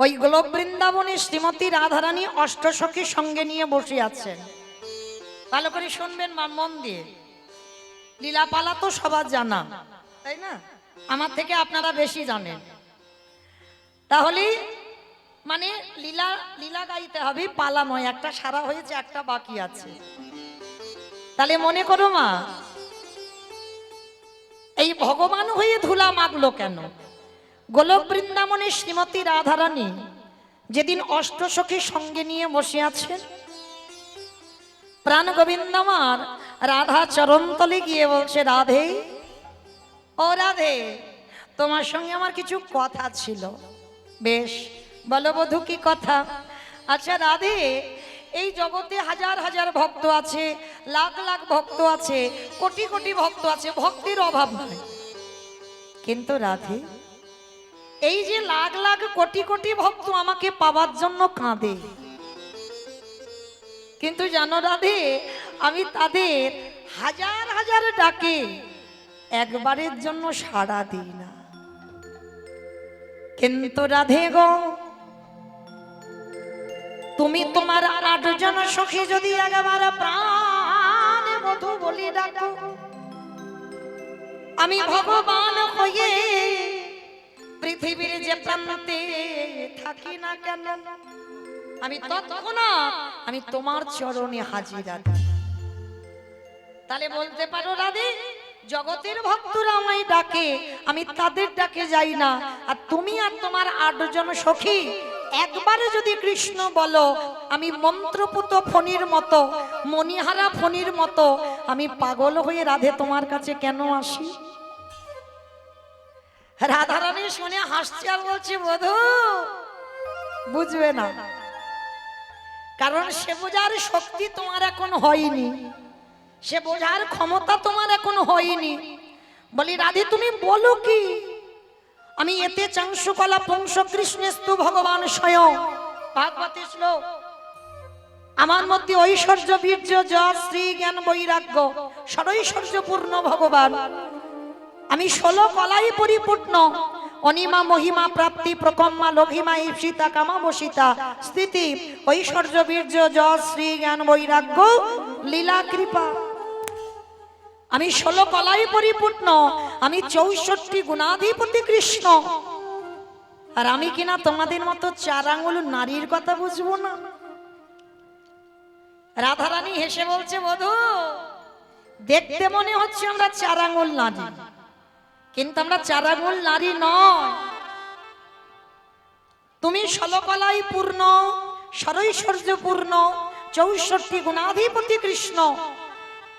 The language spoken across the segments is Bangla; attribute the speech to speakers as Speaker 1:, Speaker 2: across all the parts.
Speaker 1: ওই গোলক বৃন্দাবনে শ্রীমতী রাধারানী অষ্টসখীর সঙ্গে নিয়ে বসে আছেন। ভালো করে শুনবেন মন দিয়ে। লীলাপালা তো সবার জানা, তাই না? আমার থেকে আপনারা বেশি জানেন। তাহলে মানে লীলা লীলা গাইতে হবে, পালা নয়। একটা সারা হয়েছে, একটা বাকি আছে। তাহলে মনে করো মা, এই ভগবান হয়ে ধুলা মাগলো কেন? গোলক বৃন্দাবনে শ্রীমতী রাধারানী যেদিন অষ্টসখীর সঙ্গে নিয়ে বসে আছেন, প্রাণ গোবিন্দ আমার রাধা চরণতলে গিয়ে বলছে, রাধে, ও রাধে, তোমার সঙ্গে আমার কিছু কথা ছিল। বেশ, বলো বধূ, কি কথা? আচ্ছা রাধে, এই জগতে হাজার হাজার ভক্ত আছে, লাখ লাখ ভক্ত আছে, কোটি কোটি ভক্ত আছে, ভক্তির অভাব নয়। কিন্তু রাধে, এই যে লাখ লাখ কোটি কোটি ভক্ত আমাকে পাওয়ার জন্য কাঁদে, কিন্তু জানো রাধে, আমি তাদের হাজার হাজার ডাকে একবারের জন্য সাড়া দিই না। কিন্তু রাধে গো, তুমি তোমার 8 জন সখী যদি একবার প্রাণে বধূ বলি ডাকো, আমি ভগবান হয়ে পৃথিবীর যে প্রান্তে থাকি না কেন, আমি তৎক্ষণাৎ আমি তোমার চরণে হাজির আছি। তাহলে বলতে পারো রাধে, জগতের ভক্তরা আমায় ডাকে, আমি তাদের ডাকে যাই না। আর তুমি আর তোমার 8 জন সখী একবারে যদি কৃষ্ণ বলো, আমি মন্ত্রপুত ফণির মতো, মণিহারা ফণির মতো আমি পাগল হয়ে রাধে তোমার কাছে কেন আসি? রাধারানী শুনে হাসছে আর বলছে, বধূ বুঝবে না, কারণ সে বোঝার শক্তি তোমার এখন হয়নি, সে বোঝার ক্ষমতা তোমার এখন হয়নি। বলি রাধে, তুমি বলো কি? আমি এতে চাংশুকলা পুংস কৃষ্ণেস্তু ভগবান স্বয়ং, ভাগবতী শ্লোক। আমার মধ্যে ঐশ্বর্য বীর্য যশ শ্রী জ্ঞান বৈরাগ্য ষড়ৈশ্বর্যপূর্ণ ভগবান। আমি 16 কলাই পরিপূর্ণ, অনিমা মহিমা প্রাপ্তি প্রকম্মা লঘিমা ঈপ্সিতা কামা বসিতা স্থিতি ঐশ্বর্য বীর্য যশ শ্রী জ্ঞান বৈরাগ্য লীলা কৃপা। আমি 16 কলাই পরিপূর্ণ, আমি 64 গুণাধিপতি কৃষ্ণ। আর আমি কিনা তোমাদের মতো 4 আঙ্গুল নারীর কথা বুঝবো না? রাধারানী হেসে বলছে, বধূ দেখতে মনে হচ্ছে আমরা 4 আঙ্গুল নারী, কিন্তু আমরা 4 আঙ্গুল নারী নয়। তুমি 16 কলাই পূর্ণ, ষড়ৈশ্বর্য পূর্ণ, 64 গুণাধিপতি কৃষ্ণ।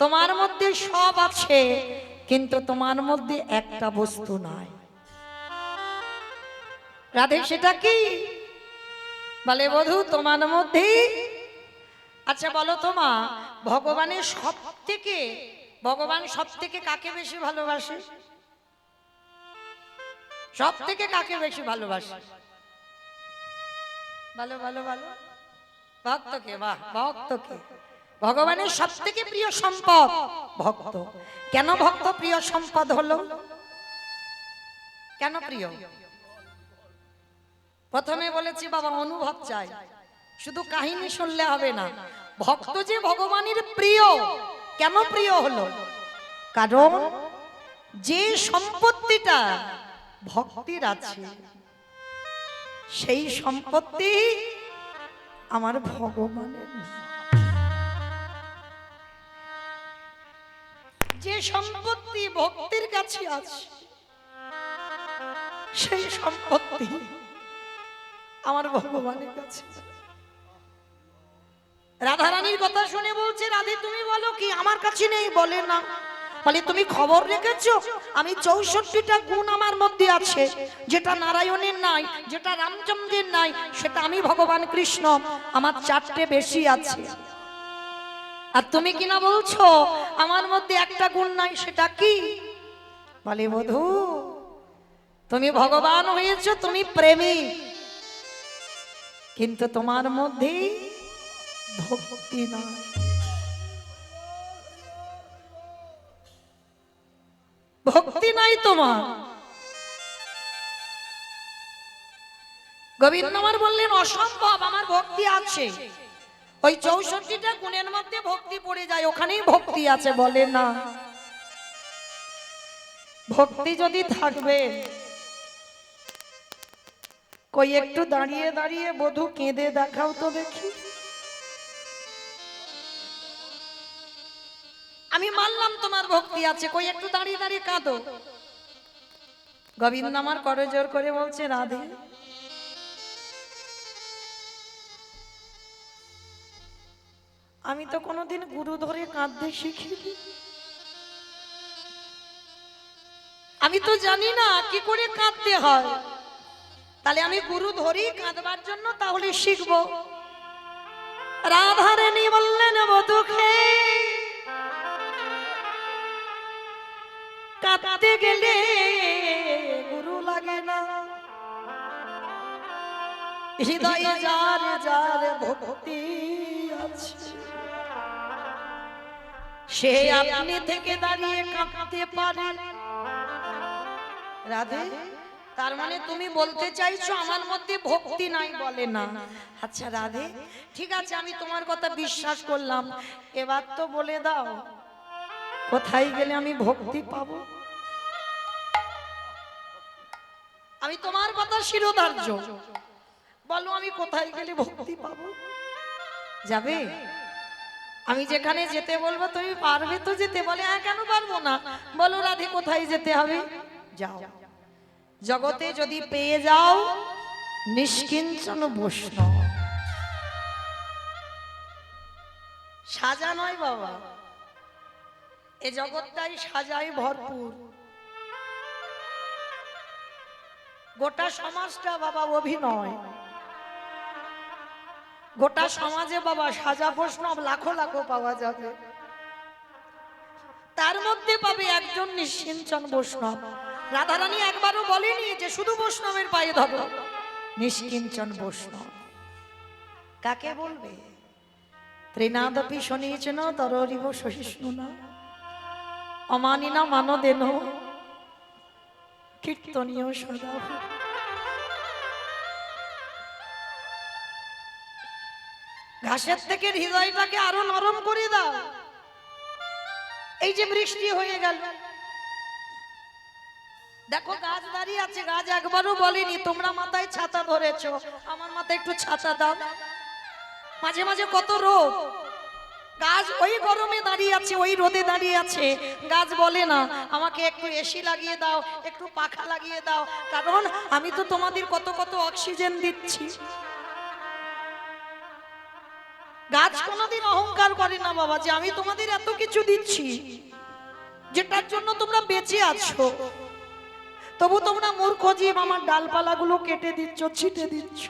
Speaker 1: তোমার মধ্যে সব আছে, কিন্তু তোমার মধ্যে একটা বস্তু নাই। রাধে, সেটা কি? বলে বধূ, তোমার মধ্যে। আচ্ছা বলো তোমা, ভগবানের সব থেকে, ভগবান সব থেকে কাকে বেশি ভালোবাসে? সব থেকে কাকে বেশি ভালোবাসে? ভালো ভালো ভালো, ভক্তকে। বাহ, ভক্তকে। ভগবানের সব থেকে প্রিয় সম্পদ ভক্ত। কেন ভক্ত প্রিয় সম্পদ হলো? কেন প্রিয়? প্রথমে বলেছি বাবা, অনুভব চাই, শুধু কাহিনী শুনলে হবে না। ভক্ত যে ভগবানের প্রিয়, কেন প্রিয় হলো? কারণ যে সম্পত্তিটা ভক্তির আছে, সেই সম্পত্তি আমার ভগবানের না। যে সম্পত্তি ভক্তির কাছে আছে, সেই সম্পত্তি আমার ভগবানের কাছে। রাধারানীর কথা শুনে বলছে, রাধে তুমি বলো কি? আমার কাছে নেই। বলে না। বলে তুমি খবর রেখেছো? আমি 64টা গুণ আমার মধ্যে আছে, যেটা নারায়ণের নাই, যেটা রামচন্দ্রের নাই, সেটা আমি ভগবান কৃষ্ণ, আমার 4টে বেশি আছে। আর তুমি কিনা বলছো আমার মধ্যে একটা গুণ নাই, সেটা কি? বলে বধূ, তুমি ভগবান হয়েছো, তুমি প্রেমী, কিন্তু তোমার মধ্যে ভক্তি নাই। ভক্তি নাই তোমার। গোবিন্দ আমার বললেন অসম্ভব, আমার ভক্তি আছে। ওই 64টা গুণের মধ্যে ভক্তি পড়ে যায়, ওখানেই ভক্তি আছে। বলে না, ভক্তি যদি থাকবে, কই একটু দাঁড়িয়ে দাঁড়িয়ে বধূ কেঁদে দেখাও তো দেখি। আমি মানলাম তোমার ভক্তি আছে, কই একটু দাঁড়িয়ে দাঁড়িয়ে কাঁদো। গোবিন্দ আমার করজোর করে বলছে, রাধে আমি তো কোনোদিন গুরু ধরে কাঁদতে শিখিনি, আমি তো জানি না কি করে কাঁদতে হয়। তাহলে আমি গুরু ধরি কাঁদবার জন্য তাহলে শিখবো। রাধারানী বললেন, বধূকে কাঁদতে গেলে গুরু লাগে না, হৃদয়ে যার যার ভক্তি আছে সে আপনি থেকে দাঁড়িয়ে কাঁদতে পারে। রাধে, তার মানে তুমি বলতে চাইছো আমার মধ্যে ভক্তি নাই? বলে না। আচ্ছা রাধে, ঠিক আছে, আমি তোমার কথা বিশ্বাস করলাম, এবার তো বলে দাও কোথায় গেলে আমি ভক্তি পাবো। আমি তোমার কথা শিরোধার্য, বলো আমি কোথায় গেলে ভক্তি পাবো। যাবে? আমি যেখানে যেতে বলবো তুমি পারবে তো যেতে? বলে হ্যাঁ, কেন পারবো না। বলো রাধে কোথায় যেতে হবে? যাও, জগতে যদি পেয়ে যাও নিষ্কিঞ্চন বৈষ্ণব। সাজা নয় বাবা, এ জগৎটাই সাজায় ভরপুর। গোটা সমাজটা বাবা অভিনয়, গোটা সমাজে বাবা সাজা বৈষ্ণব লাখো লাখো পাওয়া যাবে, তার মধ্যে পাবে একজন নিষ্কিঞ্চন বৈষ্ণব। রাধারানী একবারও বলেনি যে শুধু বৈষ্ণবের পায়ে ধরো, নিষ্কিঞ্চন বৈষ্ণব কাকে বলবে? ত্রিনাদপি শনিচন তরিব সহিষ্ণুনা অমানিনা মানদেন কীর্তনীয় সদা। ঘাসের থেকে হৃদয়টাকে আরো নরম করে দাও। এই যে বৃষ্টি হয়ে গেল, দেখো গাছ দাঁড়িয়ে আছে, গাছ একবারও বলেনি তোমরা মাথায় ছাতা ধরেছো, আমার মাথায় একটু ছাতা দাও। মাঝে মাঝে কত রোদ, গাছ ওই গরমে দাঁড়িয়ে আছে, ওই রোদে দাঁড়িয়ে আছে, গাছ বলে না আমাকে একটু এসি লাগিয়ে দাও, একটু পাখা লাগিয়ে দাও, কারণ আমি তো তোমাদের কত কত অক্সিজেন দিচ্ছি। গাছ কোনোদিন অহংকার করে না বাবা যে আমি তোমাদের এত কিছু দিচ্ছি, যেটার জন্য তোমরা বেঁচে আছো, তবু তোমরা মূর্খ জীব আমার ডালপালাগুলো কেটে দিচ্ছ, ছিটে দিচ্ছ।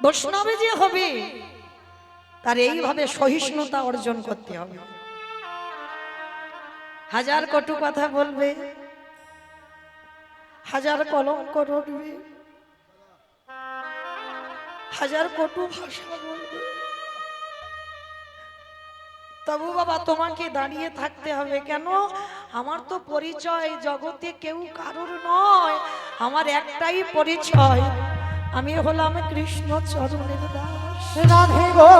Speaker 1: বৈষ্ণবে যে হবে তার এইভাবে সহিষ্ণুতা অর্জন করতে হবে। হাজার কটু কথা বলবে, হাজার কলঙ্ক রটবে, হাজার কটু ভাষা বলবে, তবু বাবা তোমাকে দাঁড়িয়ে থাকতে হবে। কেন? আমার তো পরিচয় জগতে কেউ কারোর নয়, আমার একটাই পরিচয়, আমি হলাম কৃষ্ণ চরণের দাস। রাধে গো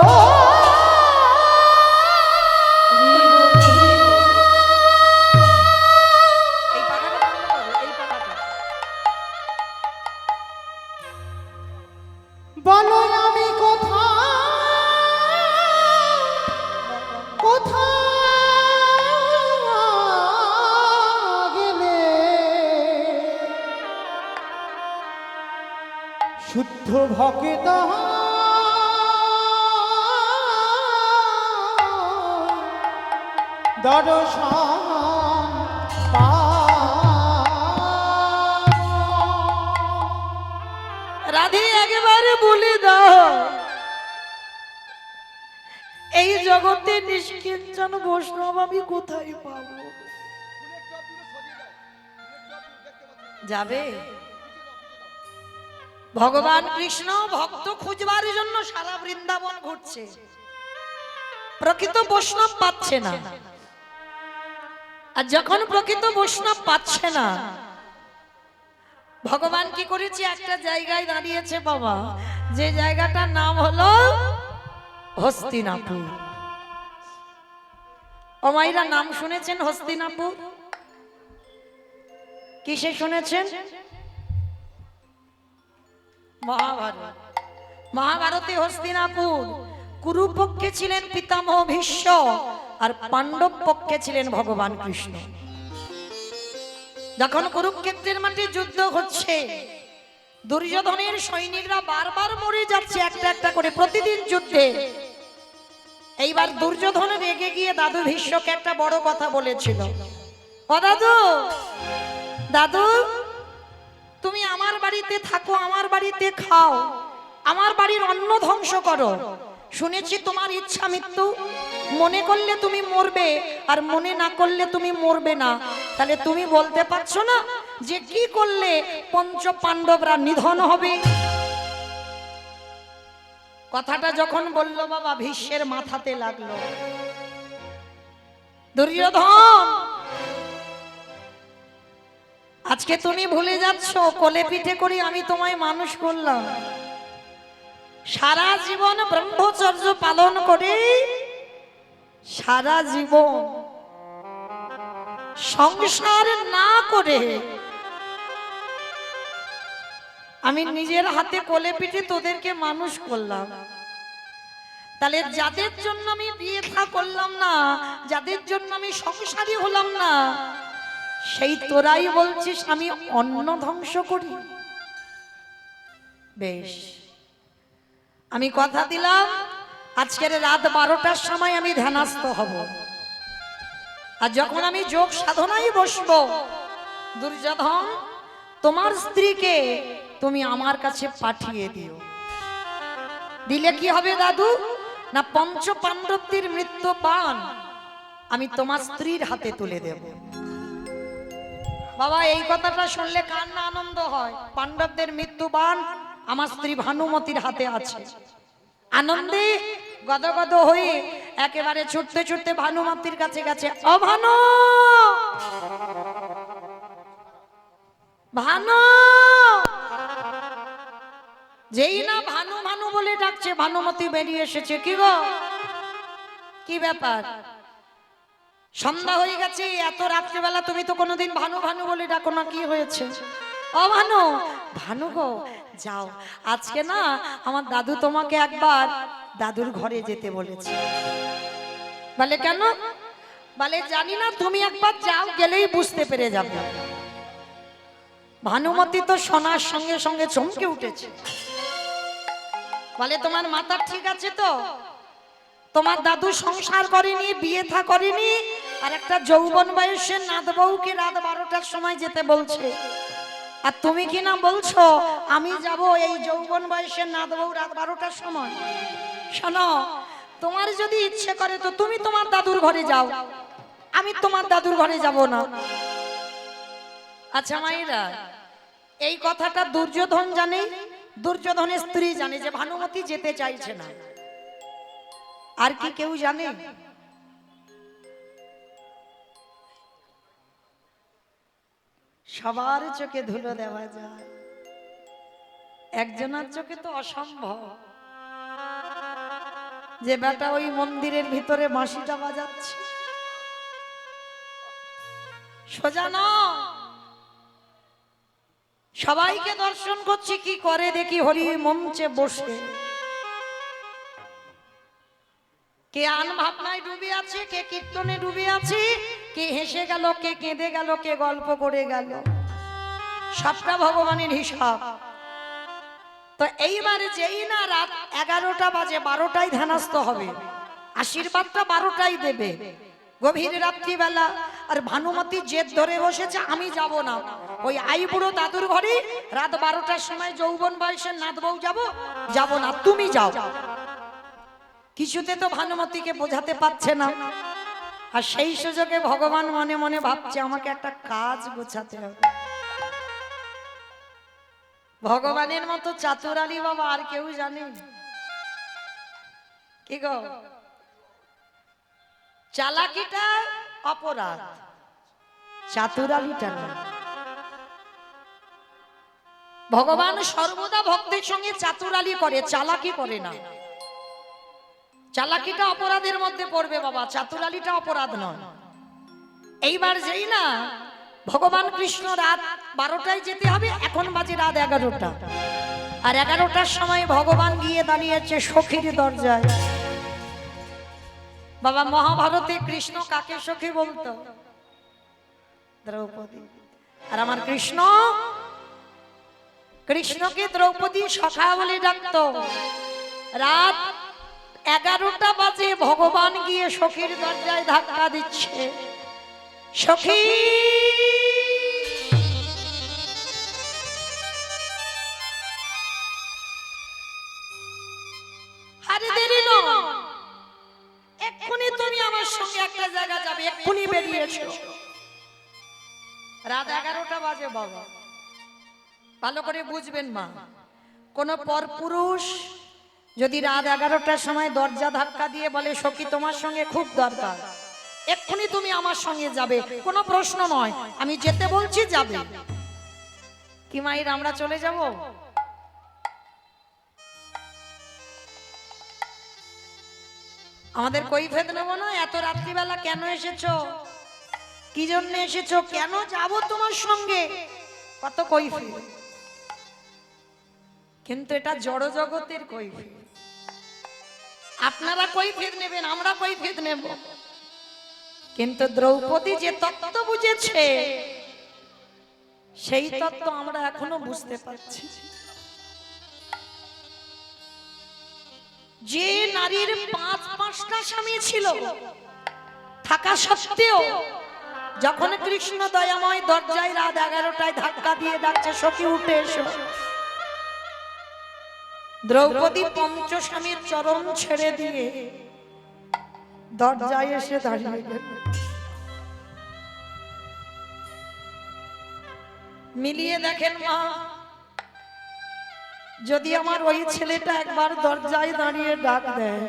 Speaker 2: বলো আমি কোথায় গেলে শুদ্ধ ভক্ত দর্শন
Speaker 1: রাধে একেবারে বলে দাও এই জগতে নিষ্কিঞ্চন বৈষ্ণব আমি কোথায় পাবো? যাবে? ভগবান কৃষ্ণ ভক্ত খুঁজবার জন্য সারা বৃন্দাবন ঘুরছে, প্রকৃত বৈষ্ণব পাচ্ছে না। আর যখন প্রকৃত বৈষ্ণব পাচ্ছে না, ভগবান কি করেছে, একটা জায়গায় দাঁড়িয়েছে বাবা, যে জায়গাটার নাম হলো হস্তিনাপুর। ও মাইরা, নাম শুনেছেন হস্তিনাপুর? কিসে শুনেছেন? মহাভারত। মহাভারতে হস্তিনাপুর কুরুপক্ষে ছিলেন পিতামহ ভীষ্ম, আর পাণ্ডব পক্ষে ছিলেন ভগবান কৃষ্ণ। যখন কুরুক্ষেত্রের মাঠে যুদ্ধ হচ্ছে, দুর্যোধনের সৈনিকরা বারবার মরে যাচ্ছে একটা একটা করে প্রতিদিন যুদ্ধে। এইবার দুর্যোধন রেগে গিয়ে দাদু ভীষ্মকে একটা বড় কথা বলেছিল। ও দাদু, দাদু তুমি আমার বাড়িতে থাকো, আমার বাড়িতে খাও, আমার বাড়ির অন্ন ধ্বংস করো। শুনেছি তোমার ইচ্ছা মৃত্যু, মনে করলে তুমি মরবে আর মনে না করলে তুমি মরবে না। তাহলে তুমি বলতে পারছো না যে কি করলে পঞ্চ পাণ্ডবরা নিধন হবে? কথাটা যখন বলল বাবা, ভীষ্মের মাথাতে লাগলো। দুর্যোধন, আজকে তুমি ভুলে যাচ্ছ কোলে পিঠে করে আমি তোমায় মানুষ করলাম, সারা জীবন ব্রহ্মচর্য পালন করে সারা জীবন সংসার না করে আমি নিজের হাতে কোলে পিঠে তোদেরকে মানুষ করলাম। তাহলে যাদের জন্য আমি বিয়ে থা করলাম না, যাদের জন্য আমি সংসারী হলাম না, সেই তোরাই বলছিস আমি অন্ন ধ্বংস করি? বেশ, আমি কথা দিলাম আজকের রাত 12টার সময় আমি ধ্যানস্থ হব, আর যখন আমি যোগ সাধনায় বসবো, দুর্যোধন তোমার স্ত্রীকে তুমি আমার কাছে পাঠিয়ে দিও। দিলে কি হবে দাদু? না পঞ্চ পাণ্ডবদের মৃত্যু বাণ আমি তোমার স্ত্রীর হাতে তুলে দেব। বাবা, এই কথাটা শুনলে কার না আনন্দ হয়? পাণ্ডবদের মৃত্যু বাণ আমার স্ত্রী ভানুমতির হাতে আছে। আনন্দে গদগদ হয়ে একেবারে ছুটতে ছুটতে ভানুমতির কাছে গেছে। ও ভানু, ভানু! যেই না ভানু ভানু বলে ডাকছে, ভানুমতি বেরিয়ে এসেছে। কি গো, কি ব্যাপার? সন্ধ্যা হয়ে গেছে, এত রাত্রিবেলা তুমি তো কোনোদিন ভানু ভানু বলে ডাকো না, কি হয়েছে? ও ভানু, ভানু গো যাও, আজকে না আমার দাদু তোমাকে একবার দাদুর ঘরে যেতে বলেছে। বলে কেন? বলে জানি না, তুমি একবার যাও, গেলেই বুঝতে পেরে যাবে। ভানুমতি তো শোনার সঙ্গে সঙ্গে চমকে উঠেছে। বলে তোমার মাথা ঠিক আছে তো? তোমার দাদু সংসার করেনি, বিয়ে থা করেনি, আর একটা যৌবন বয়সের নাত বউকে রাত 12টার সময় যেতে বলছে, আর তুমি কি না বলছো আমি যাব এই যৌবন বয়সের নাত বউ রাত 12টার সময়? শোনো, তোমার যদি ইচ্ছে করে তো তুমি তোমার দাদুর ঘরে যাও, আমি তোমার দাদুর ঘরে যাব না। আচ্ছা মায়েরা, এই কথাটা দুর্যোধন জানে, দুর্যোধনের স্ত্রী জানে যে ভানুমতি যেতে চাইছে না। আর কি কেউ জানে? সবার চোখে ধুলো দেওয়া যায়, একজনের চোখে তো অসম্ভব। যে বেটা ওই মন্দিরের ভিতরে বাঁশিটা বাজাচ্ছে, সোজা না, সবাইকে দর্শন করছি কি করে দেখি হরি মঞ্চে বসে। কে আন ভাবনায় ডুবে আছে, কে কীর্তনে ডুবে আছে, কে হেসে গেল, কে কেঁদে গেল, কে গল্প করে গেল, সবটা ভগবানের হিসাব। তো এইবারে যেই না রাত 11টা বাজে, 12টায় ধ্যানস্থ হবে, আশীর্বাদটা 12টায় দেবে, গভীর রাত্রিবেলা। আর ভানুমতি জেদ ধরে বসেছে আমি যাব না, ওই আইবুড়ো দাদুর ঘরে রাত 12টার সময় যৌবন বয়সের নাত বউ যাব না, তুমি যাও। কিছুতে তো ভানুমতিকে বোঝাতে পারছে না, আর সেই সুযোগে ভগবান মনে মনে ভাবছে আমাকে একটা কাজ গোছাতে হবে। ভগবানের মতো চাতুরালী বাবা আর কেউ জানে? কি গো, চালাকিটা অপরাধ, চাতুরালীটা না। ভগবান সর্বদা ভক্তের সঙ্গে চাতুরালি করে, চালাকি করে না। চালাকিটা অপরাধের মধ্যে পড়বে বাবা, চাতুরালিটা অপরাধ নয়। এইবার যেই না ভগবান কৃষ্ণ রাত 12টায় যেতে হবে, এখন বাজে রাত 11টা, আর 11টার সময় ভগবান গিয়ে দাঁড়িয়েছে সখীর দরজায়। বাবা মহাভারতে কৃষ্ণ কাকে সখী বলতো? দ্রৌপদী। আর আমার কৃষ্ণ, কৃষ্ণকে দ্রৌপদী সখা বলে ডাকতো। রাত 11টা বাজে ভগবান গিয়ে সখীর দরজায় ধাক্কা দিচ্ছে, সখী আরে দেরি নয়, এক্ষুনি তুমি আমার সঙ্গে একটা জায়গা যাবে, এক্ষুনি বেরিয়ে এসো। রাত 11টা বাজে বাবা, ভালো করে বুঝবেন মা, কোন পরপুরুষ যদি রাত 11টার সময় দরজা ধাক্কা দিয়ে বলে সখী তোমার সঙ্গে খুব দরকার, এক্ষুনি তুমি আমার সঙ্গে যাবে, কোনো প্রশ্ন নয়, আমি যেতে বলছি যাবে, কি মায়ের আমরা চলে যাব? আমাদের কৈফিয়ত নেব না? এত রাত্রিবেলা কেন এসেছো, কি জন্য এসেছো, কেন যাব তোমার সঙ্গে, কত কৈফিয়ত। কিন্তু এটা জড় জগতের কৈফিয়ত। আপনারা কৈফিয়ত নেবেন, আমরা কৈফিয়ত নেব, কিন্তু দ্রৌপদী যে তত্ত্ব বুঝেছে সেই তত্ত্ব আমরা এখনো বুঝতে পারছি। যে নারীর 5টা স্বামী ছিল থাকা সত্ত্বেও যখন কৃষ্ণ দয়াময় দরজায় রাত 11টায় ধাক্কা দিয়ে ডাকছে সখী উঠে এসো, দ্রৌপদী 5 স্বামীর চরণ ছেড়ে দিয়ে দরজায় এসে দাঁড়িয়ে গেল। মিলিয়ে দেখেন মা, যদি আমার ওই ছেলেটা একবার দরজায় দাঁড়িয়ে ডাক দেয়,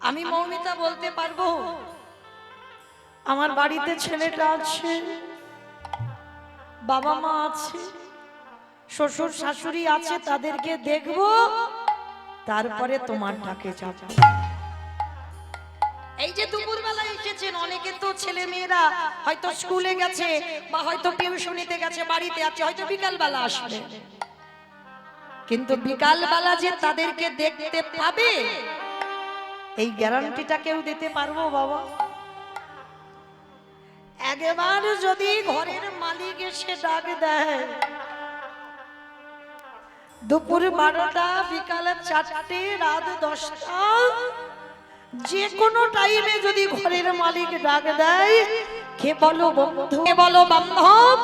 Speaker 1: আমি মৌমিতা বলতে পারবো আমার বাড়িতে ছেলেটা আছে, বাবা মা আছে, শ্বশুর শাশুড়ি আছে, তাদেরকে দেখবো, তারপরে তোমার ডাকে যাব। এই যে দুপুরবেলা এসেছেন, অনেকে তো ছেলে মেয়েরা হয়তো স্কুলে গেছে বা হয়তো টিউশনিতে গেছে, বাড়িতে আছে, হয়তো বিকালবেলা আসবে, কিন্তু বিকালবেলা যে তাদেরকে দেখতে পাবে এই গ্যারান্টিটা কেউ দিতে পারবো বাবা? একবার যদি ঘরের মালিক এসে ডাক দেয় দুপুর 12টা, বিকাল 4টে, রাত 10টা, যে কোনো টাইমে যদি ঘরের মালিক ডাক দেয়, কে বলো বন্ধু, কে বলো বান্ধব,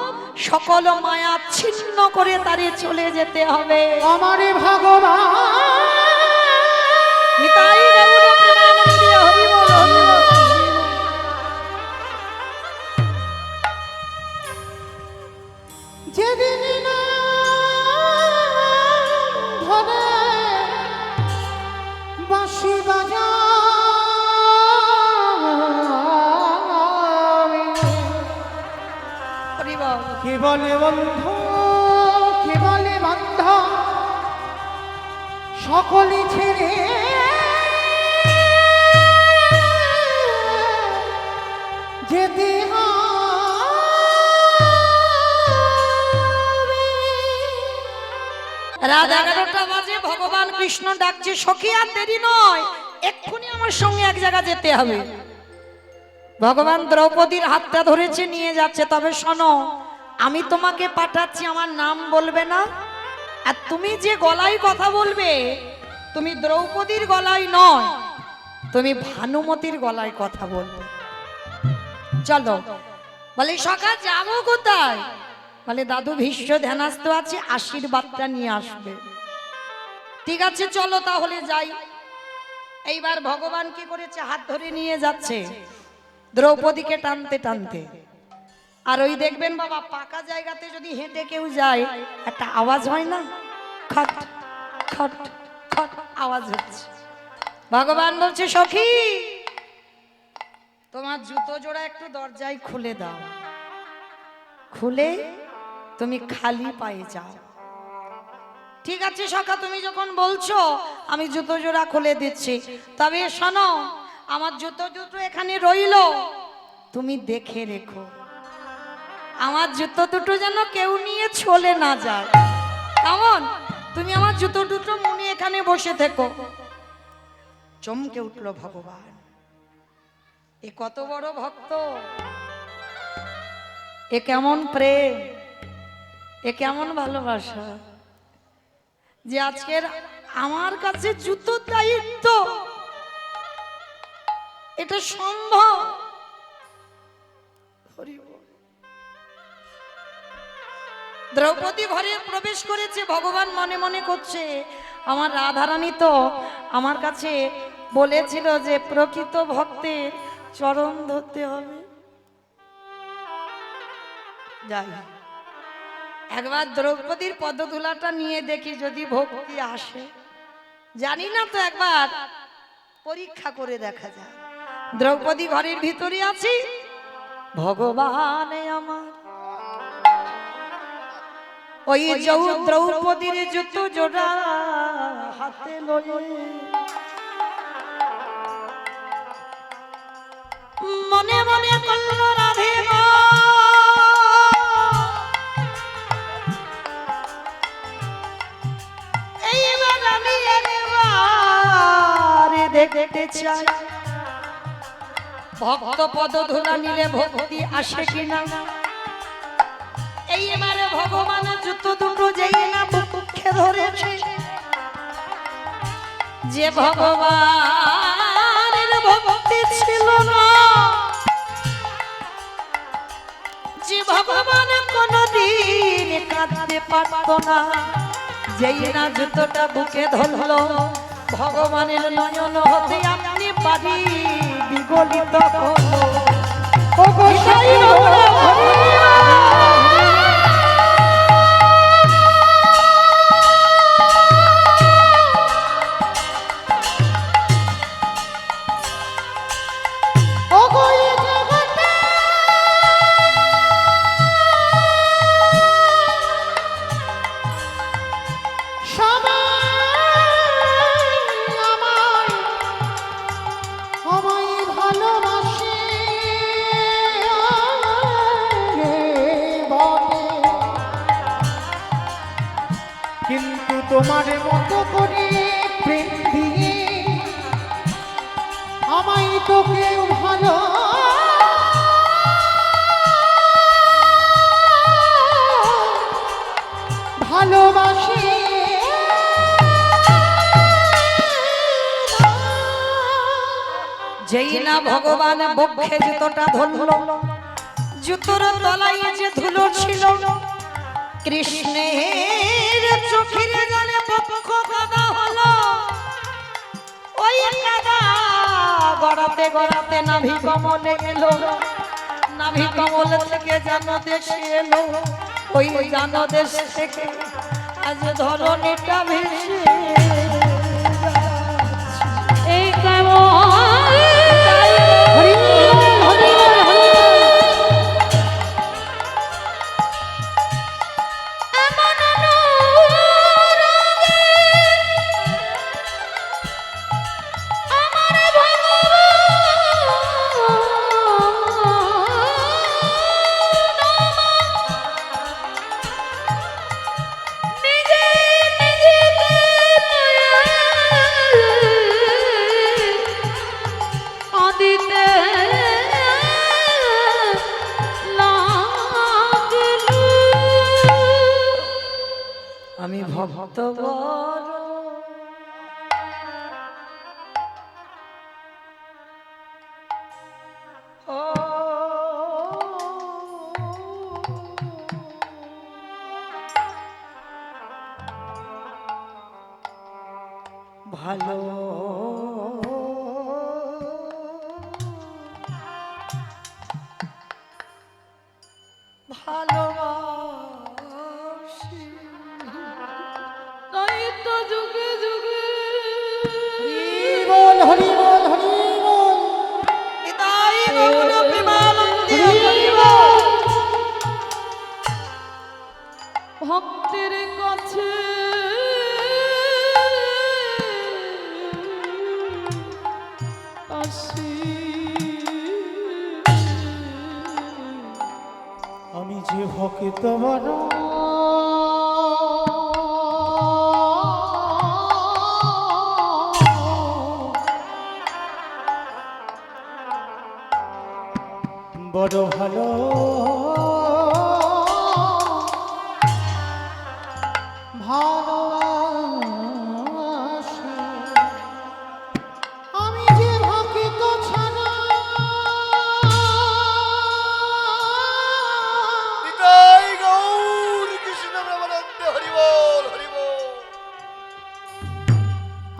Speaker 1: সকল মায়া ছিন্ন করে তারে চলে যেতে হবে।
Speaker 2: আমারে ভগবান
Speaker 1: নিতাই গৌর প্রেমানন্দে হরি বল, হরি বল।
Speaker 2: যেদিন না ধরে বাঁশি বাজাবে,
Speaker 1: হরি বল।
Speaker 2: কে বলে বন্ধু, কে বলে বান্ধব, সকলে ছেড়ে যেতে
Speaker 1: রাত 11টা বাজে ভগবান কৃষ্ণ ডাকছে সখী আর দেরি নয়, এক্ষুনি আমার সঙ্গে এক জায়গা যেতে হবে। ভগবান দ্রৌপদীর হাতটা ধরেছে নিয়ে যাচ্ছে, তবে শোনো আমি তোমাকে পাঠাচ্ছি, আমার নাম বলবে না, আর তুমি যে গলায় কথা বলবে তুমি দ্রৌপদীর গলায় নয়, তুমি ভানুমতির গলায় কথা বলবে। চলো। বলে সখা যাবো কোথায়? বলে দাদু ভীষ্ম ধ্যানস্থ আছে, আশীর্বাদটা নিয়ে আসবে। ঠিক আছে চলো তাহলে যাই। এইবার ভগবান কি করেছে, হাত ধরে নিয়ে যাচ্ছে দ্রৌপদীকে টানতে টানতে। আর ওই দেখবেন বাবা পাকা জায়গাতে যদি হেঁটে কেউ যায় একটা আওয়াজ হয় না, খট খট খট আওয়াজ হচ্ছে। ভগবান বলছে সখী তোমার জুতো জোড়া একটু দরজায় খুলে দাও, খুলে তুমি খালি পায়ে যাও। ঠিক আছে সখা, তুমি যখন বলছো আমি জুতো জোড়া খুলে দিচ্ছি, তবে শোনো আমার জুতো দুটো এখানে রইলো, তুমি দেখে রেখো আমার জুতো দুটো যেন কেউ নিয়ে চলে না যায়। কেমন? তুমি আমার জুতো দুটো মনে এখানে বসে থেকো। চমকে উঠলো ভগবান, এ কত বড় ভক্ত, এ কেমন প্রেম, এ কেমন ভালোবাসা, যে আজকের আমার কাছে জুতোর দায়িত্ব, এটা সম্ভব? হরি বল। দ্রৌপদী ঘরে প্রবেশ করেছে, ভগবান মনে মনে করছে আমার রাধারানী তো আমার কাছে বলেছিল যে প্রকৃত ভক্তের চরণ ধরতে হবে। যাই একবার দ্রৌপদীর পদধূলাটা নিয়ে দেখি যদি ভক্তি আসে, জানি না তো, একবার পরীক্ষা করে দেখা যায়। দ্রৌপদী ঘরের ভিতরে আছি, ভগবান আমার ওই দ্রৌপদীর জুতো জোড়া হাতে লয়ে মনে মনে করল রাধে গো, এইবার আমি একবার দেখতে চাই ভক্ত পদধূলা নিলে ভক্তি আসে কিনা। এইবারে ভগবান জুতো দুটো যেই না বুকে ধরেছে, যে ভগবানের ভক্তি ছিল না, যে ভগবান কোনদিন কাঁদতে পারত না, যেই না জুতোটা বুকে ধরলো, ভগবানের নয়ন হতে আপনি বাড়ি বিগলিত হলো। ও গোসাই
Speaker 2: কিন্তু তোমার মতো করে প্রেম দিয়ে আমায় তো কেউ ভালো ভালোবাসে।
Speaker 1: যেই না ভগবান বক্ষে জুতোটা ধরলো, জুতোর তলায় যে ধুলো ছিল, কৃষ্ণের চোখের জলে পক্ষ কাদা হলো। ওই কাদা গড়াতে গড়াতে নাভি কমলে এলো, নাভি কমল থেকে জানো দেশে এলো, ওই জানো দেশ থেকে আজ ধরণীটা ভেসে এই আমি ভক্ত বড় ও ভালো ভালোবাসি, তাই তো যুগে যুগে
Speaker 2: বল হরি বল হরি বল
Speaker 1: তাই গৌর প্রেমানন্দে হরি বল।
Speaker 2: ভক্তের কাছে আসি আমি যে ভক্ত বড় বড় ভালো ভালোবাসি আমি যে ভক্ত ছাড়া
Speaker 3: নিতাই গৌর কৃষ্ণ প্রেমানন্দ হরি বল হরি বল।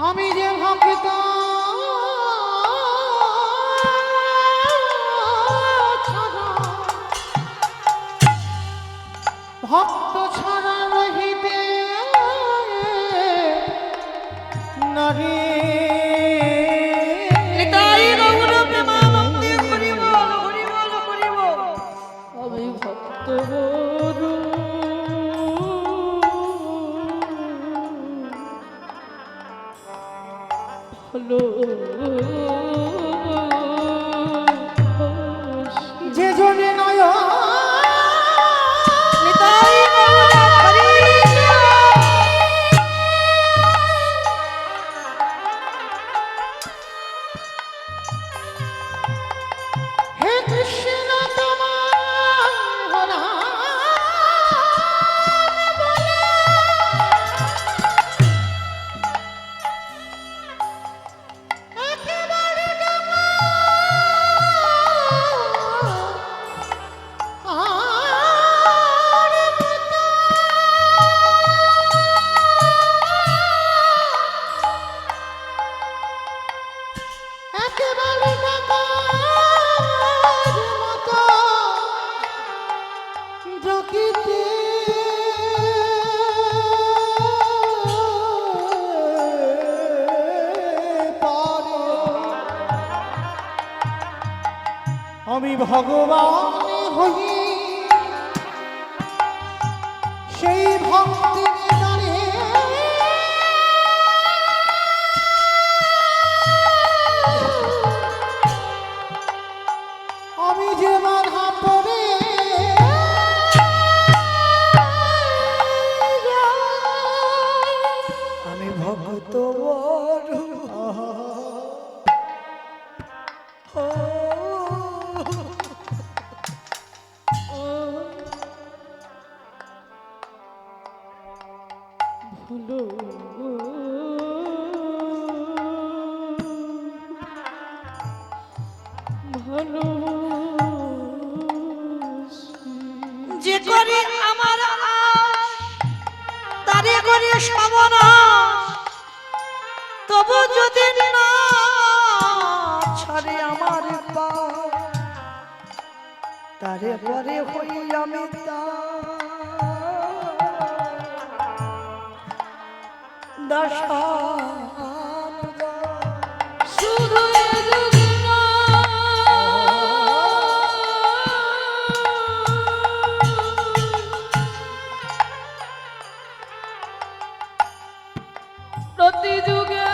Speaker 2: আমি যে ভক্ত ছাড়া ভক্ত ছাড়া রহিতে নারী
Speaker 1: নিতাই গৌর প্রেমানন্দে হরি বল হরি বল হরি বল।
Speaker 2: আমি ভক্ত বড় ভালো যে জনে নয়
Speaker 1: নিতাই গৌর হরি
Speaker 2: হে কৃষ্ণ তোমার নাম বলে একেবারে ডাকা আর মতো একেবারে ডাকার মতো ডাকিতে পারে আমি ভগবান হই সেই ভক্তি নিদানে আমি যে বাধা পড়ে
Speaker 1: আমি ভক্ত বড়
Speaker 2: ভুলো ভালো
Speaker 1: যে করে আমার আশ তারে করে সর্বনাশ তবু যদি না ছাড়ে আমার পা তারে পরে হই আমি দাসানুদা
Speaker 2: শুধু এ যুগে না প্রতি যুগে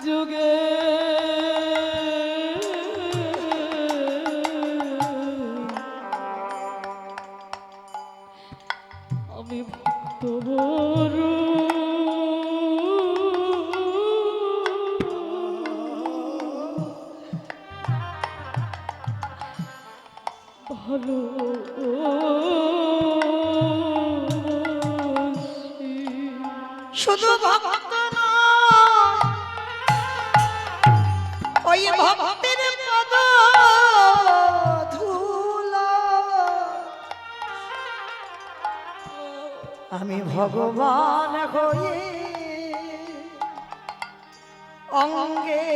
Speaker 2: যুগে আমি ভক্ত বড় ভালো
Speaker 1: শুধু ভক্ত নয় ওই ভক্তের পদ ধুলা আমি ভগবান হয়ে অঙ্গে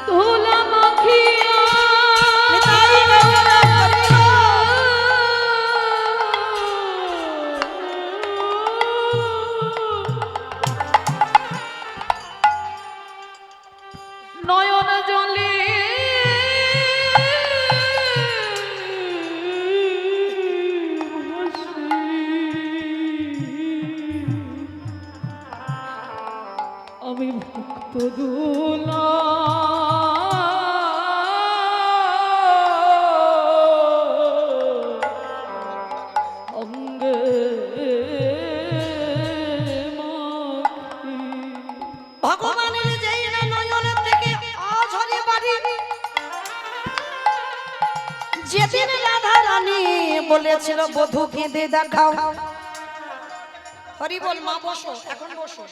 Speaker 2: ধুলা মাখিয়া
Speaker 1: নিতাই গৌর হরি বল।
Speaker 2: নয়ন জলে আমি ভক্ত দুলা অঙ্গে
Speaker 1: ভগবানের যেই না নয়ন থেকে অঝরে বাড়ি, যেদিন রাধা রানী বলেছিল বধূ কেঁদে দেখাও। হরি বল মা, বসো, এখন বসো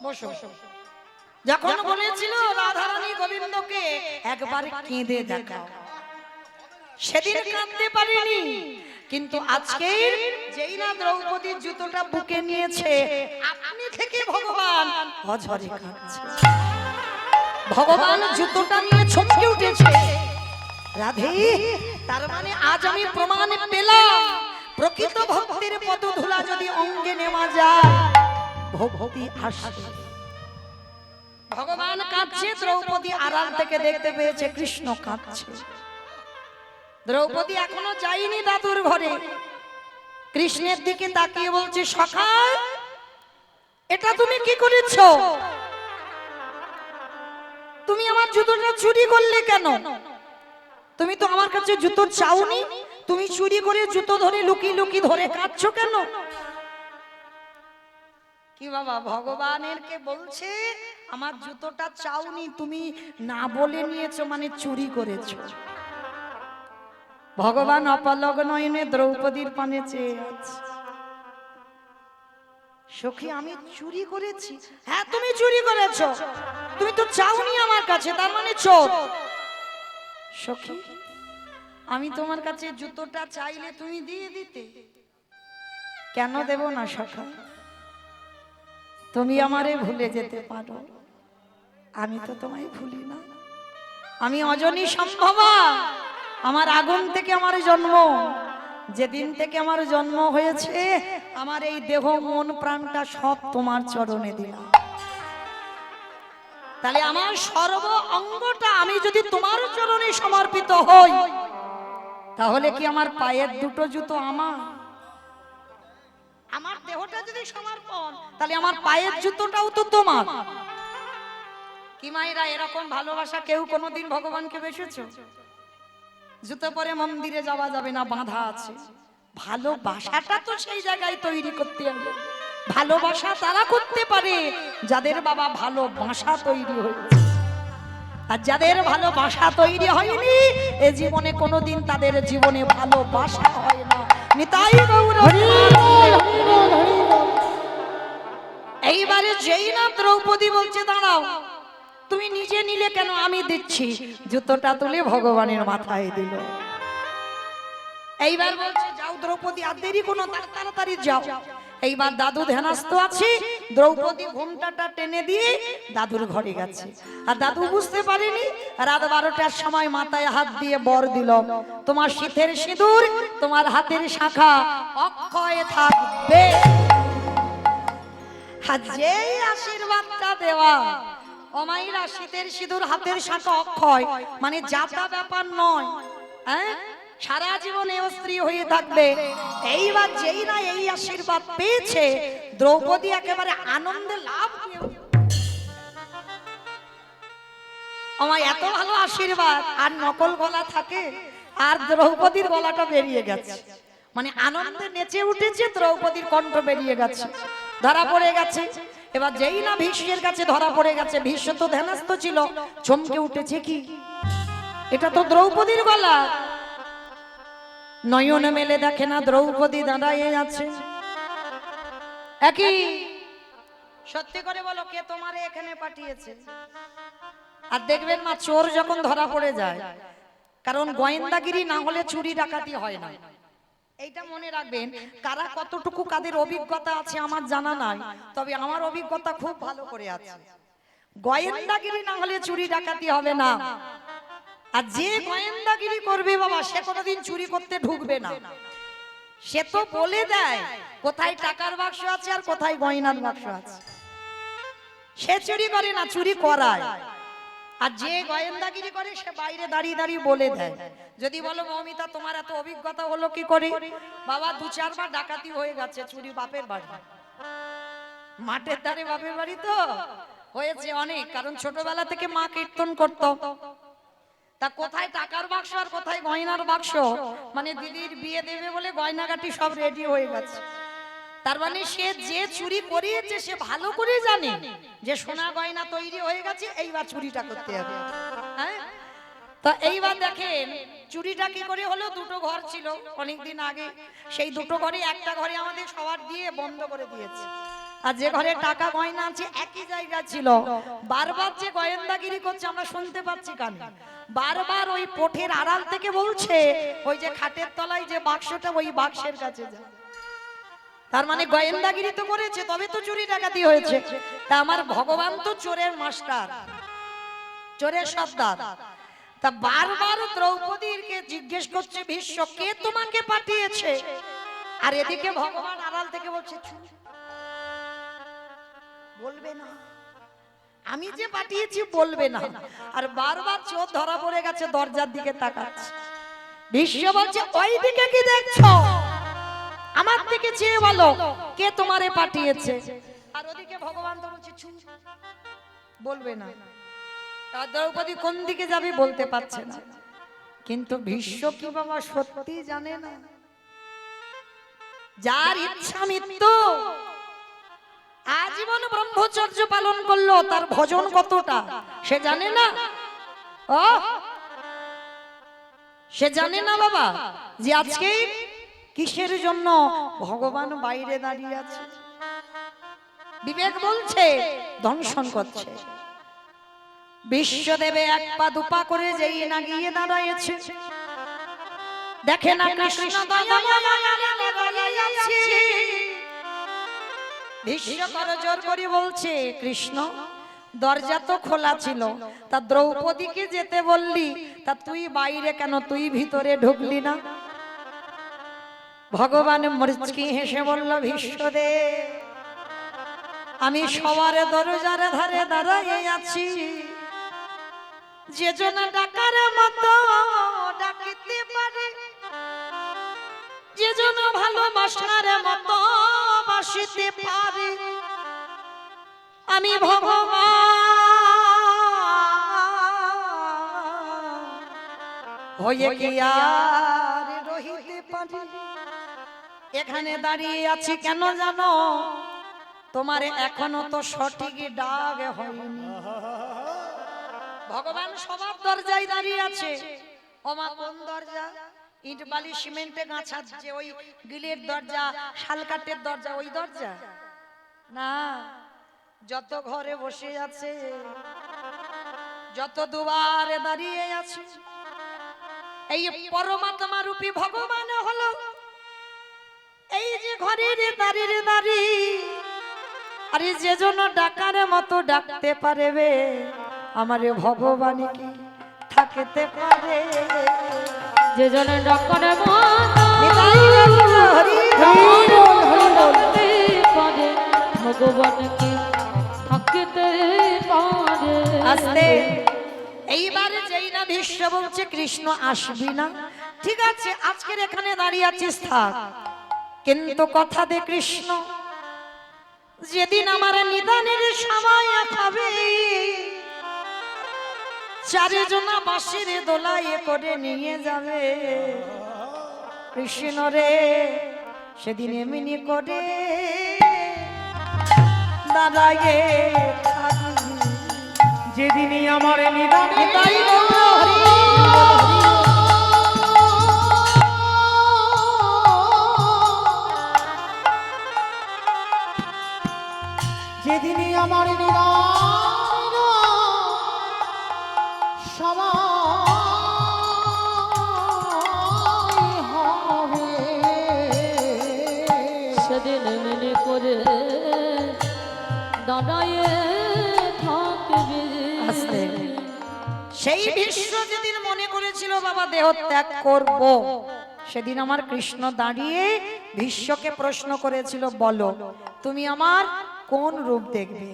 Speaker 1: বসো। যখন বলেছিল রাধা রানী গোবিন্দকে একবার কেঁদে দেখাও, সেদিন কাঁদতে পারিনি, কিন্তু আজকে যেই না দ্রৌপদীর জুতোটা বুকে নিয়েছে, আপনি থেকে ভগবান অঝরে কাঁদছে। ভগবান জুতোটা নিয়ে ছমকে উঠেছে। রাধে, তার মানে আজ আমি প্রমাণ পেলাম, প্রকৃত ভক্তির পদধূলা যদি অঙ্গে নেওয়া যায়, ভক্তি আসে। ভগবান কাঁদছে, দ্রৌপদী আড়াল থেকে দেখতে পেয়েছে কৃষ্ণ কাঁদছে। দ্রৌপদী এখনো যায়নি দাদুর ঘরে, কৃষ্ণের দিকে তাকিয়ে বলছে, সখা এটা তুমি কি করেছো? তুমি আমার জুতোটা চুরি করলে কেন? তুমি তো আমার কাছে জুতো চাওনি, তুমি চুরি করে জুতো ধরে লুকিয়ে লুকিয়ে ধরে কাঁদছো কেন? কি বাবা, ভগবানের কে বলছে আমার জুতোটা চাওনি, তুমি না বলে নিয়েছো মানে চুরি করেছো। ভগবান অপলক নয়নে দ্রৌপদীর পানে চেয়ে আছে। সখী আমি চুরি করেছি? হ্যাঁ তুমি চুরি করেছো, তুমি তো চাওনি আমার কাছে, তার মানে চোর। সখী আমি তোমার কাছে জুতোটা চাইলে তুমি দিয়ে দিতে, কেন দেব না সখা? তুমি আমারে ভুলে যেতে পারো, আমি তো তোমায় ভুলি না। আমি অজনী সম্ভবা, আমার আগুন থেকে আমার জন্ম, যেদিন থেকে আমার জন্ম হয়েছে আমার এই দেহ মন প্রাণটা সব তোমার চরণে দিলাম। তাহলে আমার সর্ব অঙ্গটা আমি যদি তোমার চরণে সমর্পিত হই, তাহলে কি আমার পায়ের দুটো জুতো আমার? আমার দেহটা যদি সমর্পণ, তাহলে আমার পায়ের জুতোটাও তো তোমার। কি মায়েরা, এরকম ভালোবাসা কেউ কোনোদিন ভগবানকে বেসেছো? জুতো পরে মন্দিরে যাওয়া যাবে না, বাঁধা আছে। ভালোবাসাটা তো সেই জায়গায় তৈরি করতে হবে। ভালোবাসা তারা করতে পারে যাদের বাবা ভালোবাসা তৈরি হয়েছে, আর যাদের ভালোবাসা তৈরি হয়নি এ জীবনে কোনোদিন তাদের জীবনে ভালোবাসা হয় না। নিতাই গৌর। এইবারে যেই না দ্রৌপদী বলছে দাঁড়াও, তুমি নিজে নিলে কেন, আমি দিচ্ছি, জুতোটা তুলে ভগবানের মাথায় দিল। এইবার বলছে যাও দ্রৌপদী, আর দেরি কোনো, তাড়াতাড়ি যাও। এইবার দাদু ধ্যানস্থ আছে, দ্রৌপদী ঘোমটাটা টেনে দিয়ে দাদুর ঘরে গেছে। আর দাদু বুঝতে পারেনি, রাত 12টার সময় মাথায় হাত দিয়ে বর দিল, তোমার শীতের সিঁদুর, তোমার হাতের শাখা অক্ষয় থাকবে। আর যেই আশীর্বাদটা দেওয়া, অমাইরা শীতের সিঁদুর হাতের শাখা অক্ষয় মানে যাতা ব্যাপার নয়, হ্যাঁ সারা জীবন এই স্ত্রী হয়ে থাকবে। এইবার যেই না এই আশীর্বাদ পেয়েছে, দ্রৌপদী একেবারে আনন্দে লাভ দিয়ে, আমার এত ভালো আশীর্বাদ, আর নকল গলা থাকে, আর দ্রৌপদীর গলাটা বেরিয়ে গেছে, মানে আনন্দে নেচে উঠেছে, দ্রৌপদীর কণ্ঠ বেরিয়ে গেছে, ধরা পড়ে গেছে। এবার যেই না ভীষ্মের কাছে ধরা পড়ে গেছে, ভীষ্ম তো ধ্যানস্থ ছিল, চমকে উঠেছে, কি এটা তো দ্রৌপদীর গলা। নয়ন মেলে দেখে না দ্রৌপদী দাঁড়ায় আছে। একই সত্যি করে বলো, কে তোমারে এখানে পাঠিয়েছে? আর দেখবেন মা, চোর যখন ধরা পড়ে যায়, কারণ গোয়েন্দাগিরি না হলে চুরি ডাকাতি হয় না, এইটা মনে রাখবেন। কারা কতটুকু কাদের অভিজ্ঞতা আছে আমার জানা নাই, তবে আমার অভিজ্ঞতা খুব ভালো করে আছে। গোয়েন্দাগিরি না হলে চুরি ডাকাতি হবে না। আর যে গোয়েন্দাগিরি করবে বাবা, সে কোনোদিন চুরি করতে ঢুকবে না। সে তো বলে দেয় কোথায় টাকার বাক্স আছে আর কোথায় গয়নার বাক্স আছে। সে চুরি করে না, চুরি করায়। আর যে গোয়েন্দাগিরি করে সে বাইরে দাঁড়িয়ে দাঁড়িয়ে বলে দেয়। যদি বলো মৌমিতা তোমার এত অভিজ্ঞতা হলো কি করে? বাবা 2-4 বার ডাকাতি হয়ে গেছে, চুরি বাপের বাড়ি, মাঠের ধারে বাপের বাড়ি তো হয়েছে অনেক। কারণ ছোটবেলা থেকে মা কীর্তন করতো, তা কোথায় টাকার বাক্স আর কোথায় গয়নার বাক্স, মানে দিদির বিয়ে দেবে বলে গয়নাগাটি সব রেডি হয়ে গেছে। তার মানে সে যে চুরি করিয়েছে সে ভালো করে জানে যে সোনা গয়না তৈরি হয়ে গেছে, এইবার চুরিটা করতে হবে। হ্যাঁ, তো এইবার দেখেন চুরিটা কি করে হলো। দুটো ঘর ছিল অনেকদিন আগে, সেই দুটো ঘরে একটা ঘরে আমাদের সবার দিয়ে বন্ধ করে দিয়েছে, আর যে ঘরে টাকা গয়না আছে একই জায়গা ছিল। বারবার যে গোয়েন্দাগিরি করছে আমরা শুনতে পাচ্ছি কানে, বারবার ওই পোঠের আড়াল থেকে বলছে ওই যে খাটের তলায় যে বাক্সটা ওই বাক্সের কাছে যা। তার মানে গোয়েন্দাগিরি তো করেছে, তবে তো চুরি ডাকাতি হয়েছে। তা আমার ভগবান তো চোরের মাস্টার, চোরের সর্দার। তা বারবার দ্রৌপদীকে জিজ্ঞেস করছে ভীষ্ম কে তোমাকে পাঠিয়েছে, আর এদিকে ভগবান আড়াল থেকে বলছে বলবে না, আমি যে পাঠিয়েছি বলবে না। আর বারবার চোর ধরা পড়ে গেছে, দরজার দিকে তাকাচ্ছে। ভীষ্ম বলছে ওই দিকে কি দেখছো, আমার দিকে চেয়ে বলো কে তোমারে পাঠিয়েছে। আর ওদিকে ভগবান তো বলছে চুপ, বলবে না। তার দ্রৌপদী কোন দিকে যাবে বলতে পারছে না, কিন্তু ভীষ্ম কি বাবা সত্যি জানে না? যার ইচ্ছা মৃত্যু, আজীবন ব্রহ্মচর্য পালন করলো, তার ভজন কতটা সে জানে না? ও সে জানে না বাবা যে আজকে কিসের জন্য ভগবান বাইরে দাঁড়িয়ে আছে। বিবেক বলছে দংশন করছে। বিশ্বদেবে 1 পা 2 পা করে যেই না গিয়ে দাঁড়ায়েছে, দেখে না কৃষ্ণ ভীষ্ম করজোর করে বলছে কৃষ্ণ দরজা তো খোলা ছিল, তা দ্রৌপদীকে যেতে বললি, তা তুই বাইরে কেন, তুই ভিতরে ঢুকলি না? ভগবান মুচকি হেসে বলল ভীষ্মদেব আমি সবার দরজার ধারে দাঁড়িয়ে আছি, যে জন ডাকার মতো ডাকিতে পারে, যে জন ভালোবাসার মতো বাসিতে পারে, আমি ভগবান হয়ে কি আর রহিতে পারি? এখানে দাঁড়িয়ে আছি কেন জানো? তোমার এখনো তো সঠিক ডাক হয়নি। ভগবান সবার দরজায় দাঁড়িয়ে আছে। ওমা কোন দরজা? ইট বালি সিমেন্টে গাঁথা যে ওই গিলের দরজা, শালকাঠের দরজা, ওই দরজা না। যত ঘরে বসে আছে, যত দুয়ারে দাঁড়িয়ে আছে, এই পরমাত্মা রূপী ভগবান হলো এই যে ঘরের দাঁড়িয়ে দাঁড়িয়ে। আরে যে জন ডাকার মতো ডাকতে পারবে, আমারে ভগবান কি থাকতে পারে?
Speaker 4: যে জন ডাকার মতো ভগবান কি থাকতে পারে?
Speaker 1: আস্তে এইবার যেই না ভীষ্ম বলছে কৃষ্ণ আসবি না, ঠিক আছে আজকের এখানে দাঁড়িয়ে আছিস থাক, কিন্তু কথা দে কৃষ্ণ যেদিন আমার নিদানের সময় হবে, চারিজনা বাঁশির দোলায় করে নিয়ে যাবে কৃষ্ণ রে, সেদিন এমনি করে দাঁড়ায়ে থাকবি,
Speaker 2: যেদিনই আমার নিদানে
Speaker 1: তাই বলো হরি
Speaker 2: যেদিনই আমার নিদান সময় হবে,
Speaker 4: সেদিন এমনি করে দাঁড়ায়ে থাকবে।
Speaker 1: আস্তে সেই ভীষ্ম যেদিন মনে করেছিল বাবা দেহ ত্যাগ করব, সেদিন আমার কৃষ্ণ দাঁড়িয়ে ভীষ্মকে প্রশ্ন করেছিল বলো তুমি আমার কোন রূপ দেখবে?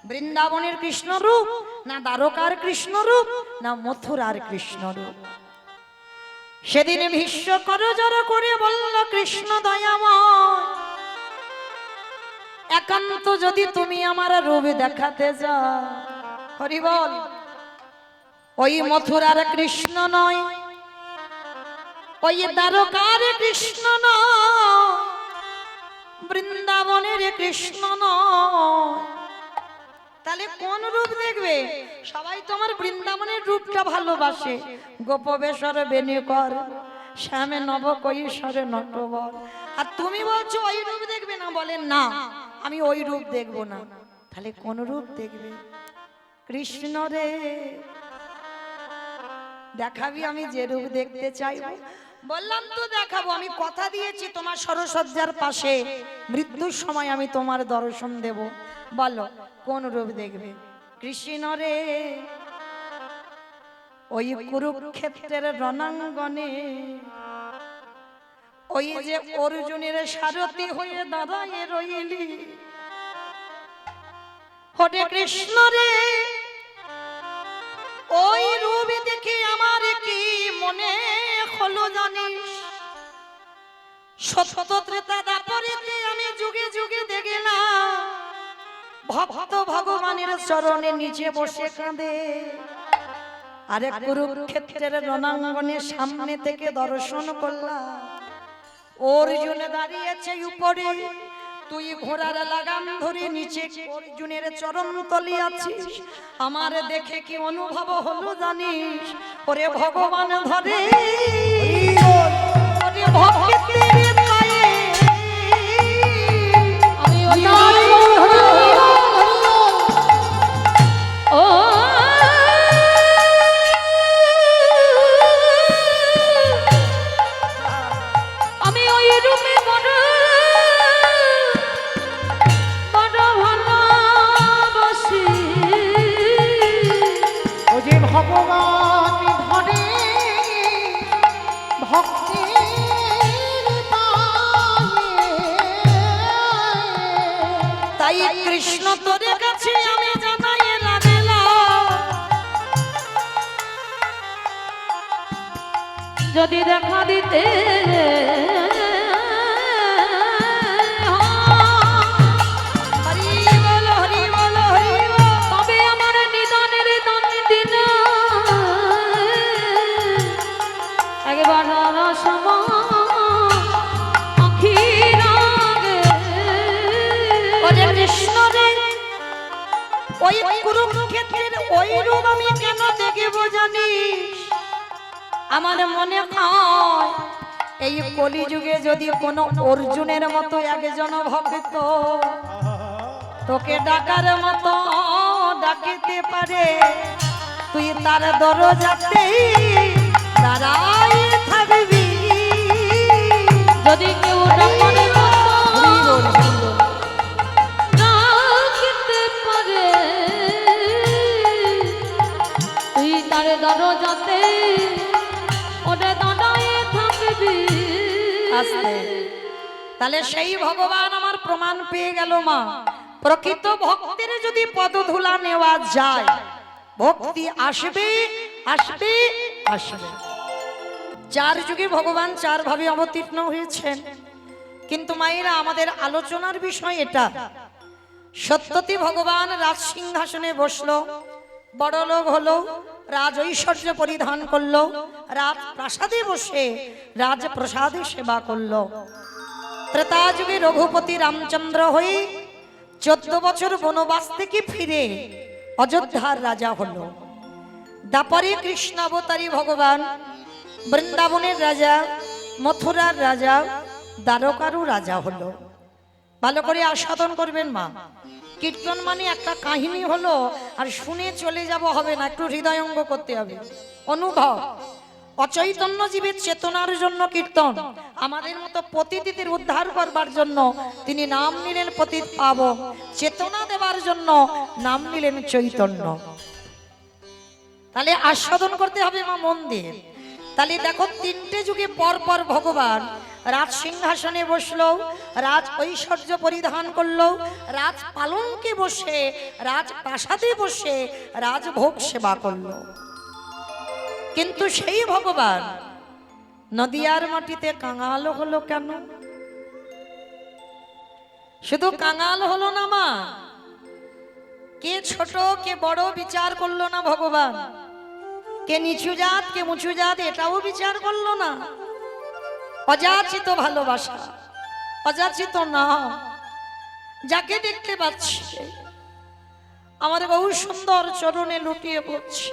Speaker 1: বৃন্দাবনের কৃষ্ণ রূপ না দ্বারকার কৃষ্ণ রূপ না মথুরার কৃষ্ণ রূপ? সেদিন ভীষ্ম করজোড় করে বলল, কৃষ্ণ দয়াময়, একান্ত যদি তুমি আমার রূপ দেখাতে যাও, হরি বল, ওই মথুরার কৃষ্ণ নয়, ওই দ্বারকার কৃষ্ণ নয়, বৃন্দাবনের কৃষ্ণ নয়, তাহলে কোন রূপ দেখবে? সবাই তোমার বৃন্দাবনের রূপটা ভালোবাসে, গোপবেশর বেণীকর, শ্যামে নব কৈশোরে নটবর, আর তুমি বলছো ওই রূপ দেখবে না। বলেন না, আমি ওই রূপ দেখবো না। তাহলে কোন রূপ দেখবে? কৃষ্ণ রে দেখাবি, আমি যে রূপ দেখতে চাইবো। বললাম তো দেখাবো, আমি কথা দিয়েছি তোমার সরসজ্জার পাশে মৃত্যুর সময় আমি তোমার দর্শন দেব। বলো কোন রূপ দেখবে? কৃষ্ণ রে ওই কুরুক্ষেত্রের রণাঙ্গনে, ওই যে অর্জুনের সারথি হয়ে দাঁড়ায় রইলি, হরে কৃষ্ণ রে, ওই রূপ দেখে আমার কি মনে হলো জানিস? সত্য ত্রেতা দাপরেতে আমি যুগে যুগে দেখলাম ভক্ত ভগবানের চরণে নিচে বসে কাঁদে, আরে কুরুক্ষেত্রের রণাঙ্গনে সামনে থেকে দর্শন করলাম অর্জুন দাঁড়িয়েছে উপরে, তুই ঘোড়ার লাগাম ধরে নিচে অর্জুনের চরণ তলি আছিস। আমার দেখে কি অনুভব হলো জানিস? ওরে ভগবান ধরে ওরে ভক্তের পায়ে
Speaker 4: আমি ওই ও আমি ওই রূপে বড় ভালোবাসি।
Speaker 2: ও যে ভগবান ধরে ভক্তের পায়ে,
Speaker 1: তাই কৃষ্ণ তোর কাছে আমি জানাই লাগলাম,
Speaker 4: যদি দেখা দিতে
Speaker 1: হরি বল হরি বল হরি বল।
Speaker 4: তবে আমার নিদানের দান দিন একবার
Speaker 1: ওরে কৃষ্ণ রে ওই কুরুক্ষেত্রের ওই রূপ আমি কেন দেখব জানিস? আমার মনে হয় এই কলিযুগে যদি কোনো অর্জুনের মতো একজন ভক্ত তোকে ডাকার মতো ডাকিতে পারে, তুই তার দরজাতে দাঁড়াই থাকবি।
Speaker 4: যদি কেউ ডাকারে ডাকিতে পারে, তুই তার দরজাতে ওটা দাঁড়ায় থাকবি।
Speaker 1: আস্তে, তাহলে সেই ভগবান আমার প্রমাণ পেয়ে গেল মা। প্রকৃত ভক্তের যদি পদধূলা নেওয়া যায়, ভক্তি আসবে আসবে আসবে। চার যুগে ভগবান চার ভাবে অবতীর্ণ হয়েছেন, কিন্তু মায়েরা আমাদের আলোচনার বিষয় এটা। সত্যতি ভগবান রাজ সিংহাসনে বসলো, বড় লোক হলো, রাজ ঐশ্বর্য পরিধান করলো, রাজ প্রাসাদে বসে রাজ প্রসাদে সেবা করলো। ত্রেতা যুগে রঘুপতি রামচন্দ্র হয়ে 14 বছর বনবাস থেকে ফিরে অযোধ্যার রাজা হলো। দাপরে কৃষ্ণ অবতারী ভগবান বৃন্দাবনের রাজা, মথুরার রাজা, দ্বারকারও রাজা হলো। ভালো করে আস্বাদন করবেন মা। কীর্তন মানে একটা কাহিনী হলো, আর শুনে চলে যাব হবে না, একটু হৃদয়ঙ্গ করতে হবে, অনুভব। অচৈতন্য জীবের চেতনার জন্য কীর্তন, আমাদের মতো পতিতদের উদ্ধার করবার জন্য তিনি নাম নিলেন পতিত পাবন, চেতনা দেবার জন্য নাম নিলেন চৈতন্য। তাহলে আস্বাদন করতে হবে মা মন দিয়ে। তাহলে দেখো তিনটে যুগে পর পর ভগবান রাজ সিংহাসনে বসলো, রাজ ঐশ্বর্য পরিধান করলো, রাজ পালঙ্কে বসে, রাজ প্রাসাদে বসে রাজভোগ সেবা করলো। কিন্তু সেই ভগবান নদিয়ার মাটিতে কাঙাল হলো কেন? শুধু কাঙাল হলো না মা, কে ছোট কে বড় বিচার করলো না ভগবান, কে নিচু জাত কে উঁচু জাত এটাও বিচার করলো না। অযাচিত ভালোবাসা, অযাচিত না, যাকে দেখতে পাচ্ছি আমার বহু সুন্দর চরণে লুটিয়ে পড়ছি,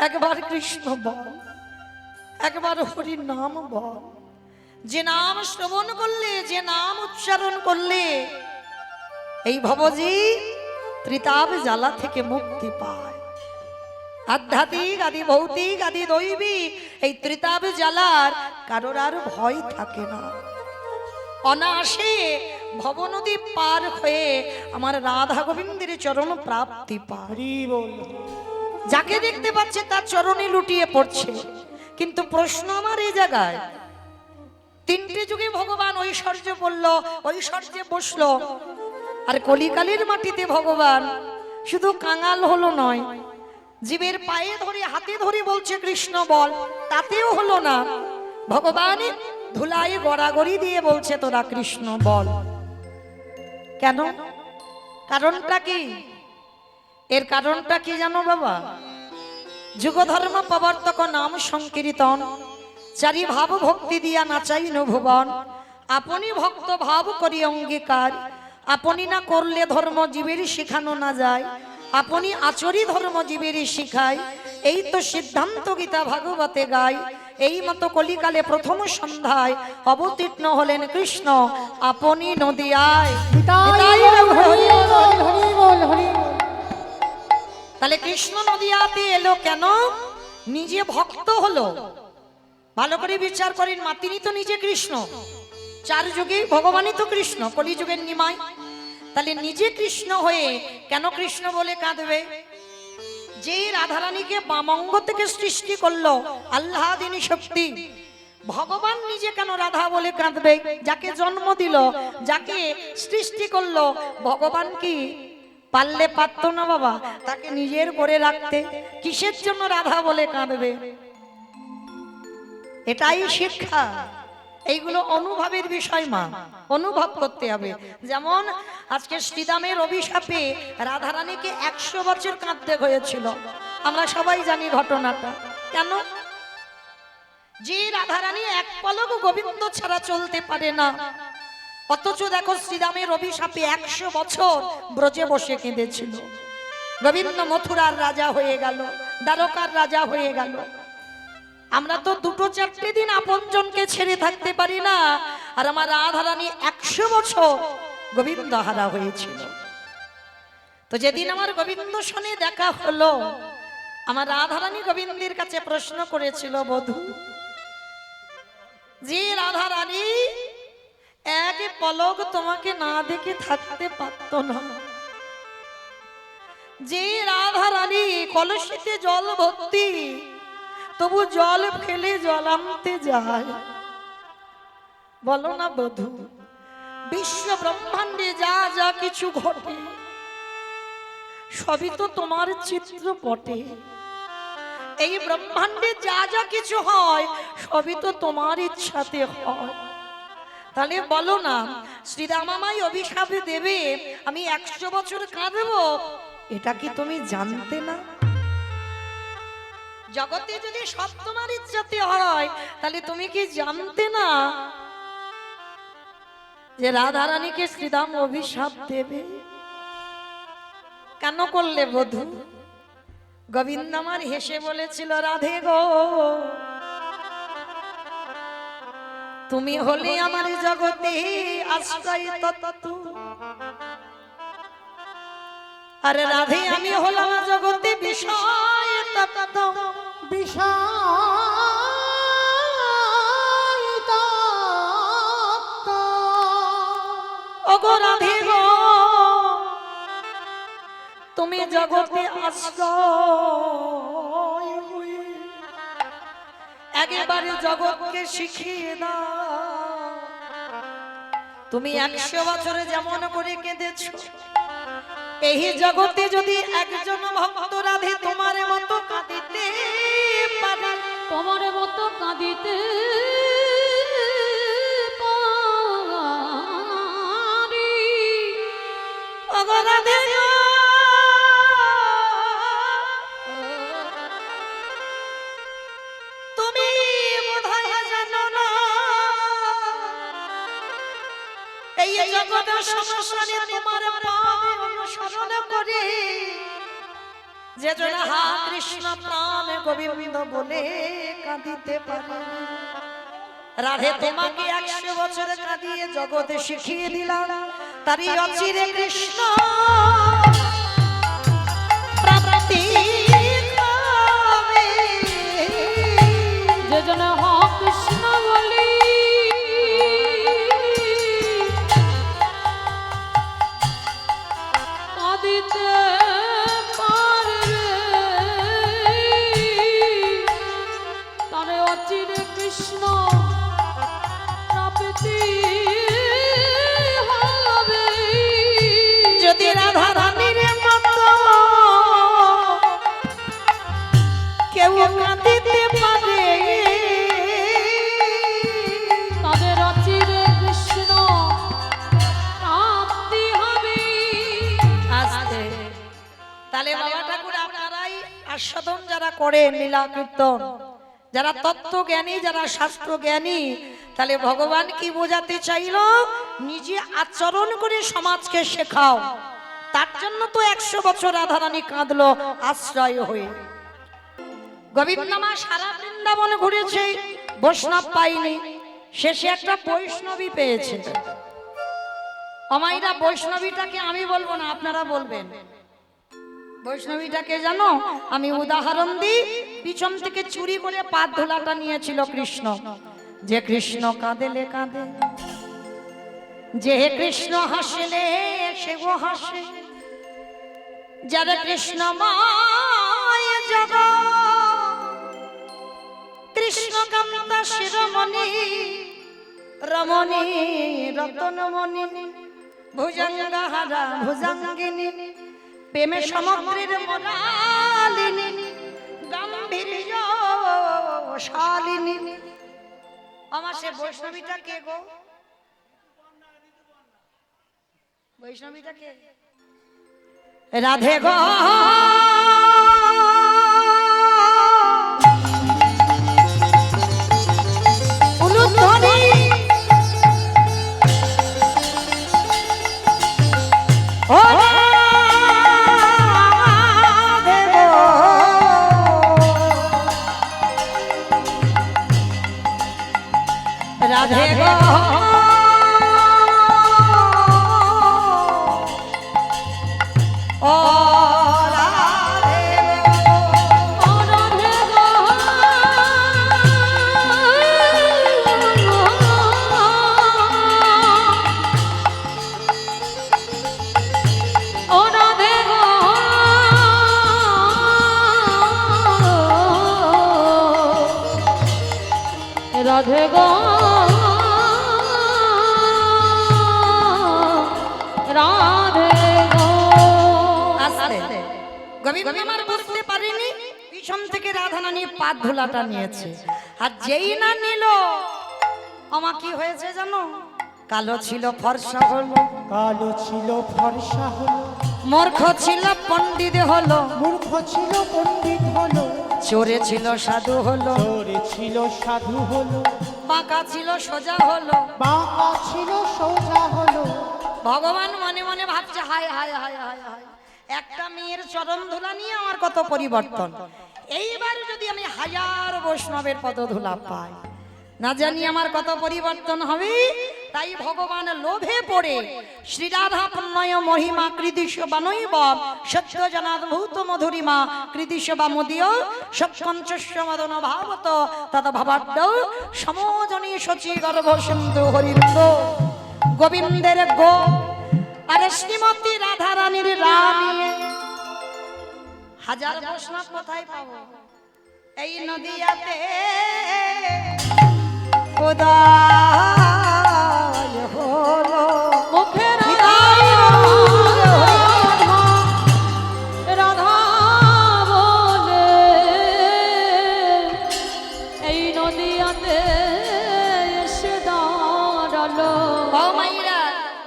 Speaker 1: একবার কৃষ্ণ বল, একবার হরি নাম বল। যে নাম শ্রবণ করলে, যে নাম উচ্চারণ করলে এই ভবজি ত্রিতাপ জ্বালা থেকে মুক্তি পায়। আধ্যাত্মিক আদি ভৌতিক আদি দৈবিক এই ত্রিতাপ জ্বালার কারোর আর ভয় থাকে না। অনায়াসে ভবনদী পার হয়ে আমার রাধা গোবিন্দের চরণ প্রাপ্তি পায়।
Speaker 2: হরি বল।
Speaker 1: যাকে দেখতে পাচ্ছে তার চরণে লুটিয়ে পড়ছে। কিন্তু প্রশ্ন আমার এই জায়গায়, তিনটে যুগে ভগবান ঐশ্বর্য বলল, ঐশ্বর্যে বসলো, আর কলিকালের মাটিতে ভগবান শুধু কাঙাল হলো নয়, জীবের পায়ে ধরে হাতে ধরে বলছে কৃষ্ণ বল, তাতেও হলো না, ভগবান ধুলায় গড়াগড়ি দিয়ে বলছে তোরা কৃষ্ণ বল। কেন? কারণটা কি? এর কারণটা কি জানো বাবা? যুগ ধর্ম প্রবর্তক নাম সংকীর্তন, চারি ভাব ভক্তি দিয়া নাচাইন ভুবন, আপনি ভক্ত ভাব করি অঙ্গীকার, আপনি না করলে ধর্ম জীবের শিখানো না যায়, আপনি আচরি ধর্ম জীবের শিখায়, এই তো সিদ্ধান্ত গীতা ভাগবতে গায়। এই মতো কলিকালে প্রথম সন্ধ্যায় অবতীর্ণ হলেন কৃষ্ণ আপনি নদিয়ায়। তাহলে কৃষ্ণ নদিয়াতে এলো কেন? নিজে ভক্ত হলো। ভালো করে বিচার করেন মা, তিনি তো নিজে কৃষ্ণ, চার যুগে ভগবানই তো কৃষ্ণ, কলিযুগের নিমাই। তাহলে নিজে কৃষ্ণ হয়ে কেন কৃষ্ণ বলে কাঁদবে? যে রাধারানীকে বামঙ্গ থেকে সৃষ্টি করলো আল্লাদিনী শক্তি, ভগবান নিজে কেন রাধা বলে কাঁদবে? যাকে জন্ম দিল, যাকে সৃষ্টি করলো, ভগবান কি পারলে পারতো না বাবা তাকে নিজের করে রাখতে? কিসের জন্য রাধা বলে কাঁদবে? এটাই শিক্ষা। এইগুলো অনুভবের বিষয় মা, অনুভব করতে হবে। যেমন আজকে শ্রীদামের অভিশাপে রাধারানীকে 100 বছর কাঁদতে হয়েছিল, আমরা সবাই জানি ঘটনাটা। কেন? যে রাধারানী এক পলক গোবিন্দ ছাড়া চলতে পারে না, অথচ দেখো শ্রীরামের অভিশাপে 100 বছর ব্রজে বসে কেঁদেছিল। গোবিন্দ মথুরার রাজা হয়ে গেল, দ্বারকার রাজা হয়ে গেল। আমরা তো 2-4 দিন আপনজনকে ছেড়ে থাকতে পারি না, আর আমার রাধারানী 100 বছর গোবিন্দ হারা হয়েছিল। তো যেদিন আমার গোবিন্দ সনে দেখা হলো, আমার রাধারানী গোবিন্দের কাছে প্রশ্ন করেছিল, বধূ যে রাধারানী এক পলক তোমাকে না দেখে থাকতে পারত না, যে রাধারানী কলসিতে জল ভর্তি তবু জল ফেলে জল আনতে যায়, বলো না বধূ বিশ্ব ব্রহ্মাণ্ডে যা যা কিছু ঘটে সবই তো তোমার চিত্রপটে। এই ব্রহ্মাণ্ডে যা যা কিছু হয় সবই তো তোমার ইচ্ছাতে হয়। তাহলে বলো না, শ্রীরাম আমায় অভিশাপ দেবে, আমি 100 বছর কাঁদবো, এটা কি তুমি জানতে না? জগতে যদি সব তোমার ইচ্ছাতে হয়, তাহলে তুমি কি জানতে না যে রাধারানীকে শ্রীরাম অভিশাপ দেবে? কেন করলে বধূ? গোবিন্দ আমার হেসে বলেছিল, রাধে গো তুমি হলে আমার জগতে আশ্রয় তত্ত্ব, আরে রাধে আমি হলাম জগতে বিষয় তত্ত্ব। ওগো রাধে গো তুমি জগতে আশ্রয়, একেবারে জগৎকে শিখিয়ে দাও। তুমি 100 বছরে যেমন করে কেঁদেছো, এই জগতে যদি একজন ভক্ত রাধে তোমার মতো কাঁদিতে পারে,
Speaker 4: তোমার মতো কাঁদিতে পারি।
Speaker 1: ওগো রাধে গো, তুমি বোধহয় জানো না এই জগতের সংসারে তোমার পাদ অনুসরণ করে যে জন হা কৃষ্ণ প্রাণ গোবিন্দ বলে কাঁদিতে পারে। রাধে তোমাকে 100 বছরে কাঁদিয়ে জগতে শিখিয়ে দিলাম, তারই অচিরে কৃষ্ণ প্রাপ্তি হবে।
Speaker 4: যে জন হ কৃষ্ণ বলি কাঁদিতে পারবে, তারে অচিরে কৃষ্ণ প্রাপ্তি হবে।
Speaker 1: যদি রাধা রানীর মতো কেউ কাঁদিতে পারে,
Speaker 4: তাদের অচিরে কৃষ্ণ প্রাপ্তি হবে।
Speaker 1: আসতে তাহলে বাবা ঠাকুর আপনারাই আস্বাদন যারা করেন লীলা কীর্তন, যারা তত্ত্ব জ্ঞানী, যারা শাস্ত্র জ্ঞানী, তাহলে ভগবান কি বোঝাতে চাইলো, নিজে আচরণ করে সমাজকে শেখাও। তার জন্য তো 100 বছর রাধারানী কাঁদলো আশ্রয় হয়ে। গোবিন্দমা সারা বৃন্দাবন ঘুরেছে, বৈষ্ণব পাইনি, শেষে একটা বৈষ্ণবী পেয়েছে। অমাইরা বৈষ্ণবীটাকে আমি বলবো না, আপনারা বলবেন। বৈষ্ণবীটাকে জানো, আমি উদাহরণ দিই। পিছন থেকে চুরি করে পাত ধুলাটা নিয়েছিল কৃষ্ণ। যে কৃষ্ণ কাঁদেলে কাঁদে, যে কৃষ্ণ হাসলে সেও হাসে, যারা কৃষ্ণ মায় জগৎ, কৃষ্ণ কান্তা শিরোমণি রমণী রতনমণি, ভুজঙ্গহারা ভুজঙ্গিনী, প্রেমে সমগ্রের মোরালিনী, গাম্ভীর্য শালিনী। আমার সে বৈষ্ণবীটা কে গো? বৈষ্ণবীটা কে? রাধে গো, উলুধ্বনি ও রাধে গো, রাধে গো, ও রাধে গো,
Speaker 4: ও রাধে গো, ও রাধে গো, রাধে গো, রাধে গো।
Speaker 1: আস্তে গোবিন্দ আমার বুঝতে পারিনি, পিছন থেকে রাধারানী পাত ধুলাটা নিয়েছে। আর যেই না নিল, আমার কি হয়েছে জানো? কালো ছিল ফর্সা হলো,
Speaker 2: কালো ছিল ফর্সা হলো,
Speaker 1: মূর্খ ছিল পণ্ডিত হলো,
Speaker 2: মূর্খ ছিল পণ্ডিত হলো,
Speaker 1: চোরে ছিল সাধু হলো,
Speaker 2: চোরে ছিল সাধু হলো,
Speaker 1: বাঁকা ছিল সোজা হলো।
Speaker 2: বাঁকা ছিল সোজা হলো।
Speaker 1: ভগবান মনে মনে ভাবছে, হায় হায় হায় হায় হায়, একটা মেয়ের চরণ ধুলা নিয়ে আমার কত পরিবর্তন। এইবার যদি আমি 1000 বৈষ্ণবের পদধূলা পাই, না জানি আমার কত পরিবর্তন হবে। তাই ভগবান লোভে পড়ে শ্রী রাধা পুণ্যয় মহিমা কৃদিশ বানৈব সত্য জনাদ্ভূত মধুরিমা কৃদিশ বামদীয় সৎকঞ্চস্য মদন ভাবত তদ ভাবাদ্য সমজনী সচি গর্ভ সিন্ধু হরিন্দ গোবিন্দের গো। আরে শ্রীমতী রাধা রানীর রানী 1000 বৈষ্ণব কোথায় পাবো? এই নদিয়াতে খোদায় হলো
Speaker 4: মুখে
Speaker 1: হৃদয়
Speaker 4: রাধা রাধা বলে এই নদীয়াতে এসে দাঁড়ালো।
Speaker 1: ও মাইরা,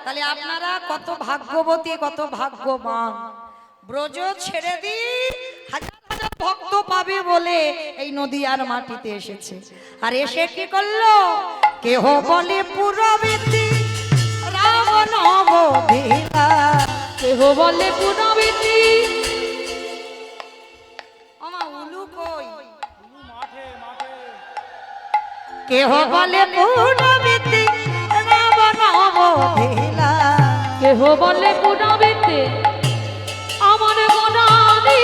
Speaker 1: তাহলে আপনারা কত ভাগ্যবতী, কত ভাগ্যবান। ব্রজ ছেড়ে দি হাজার হাজার ভক্ত পাবে বলে এই নদীয়ার মাটিতে এসেছে। আর এসে কি করলো? কেহ বলে পুরবীতি রাম নবধিলা।
Speaker 4: কেহ বলে পুনবিতি
Speaker 1: আমা উলু কই? কেহ বলে পুরবীতি রাম নবধিলা।
Speaker 4: কেহ বলে পুনবিতি আমার গোনাদি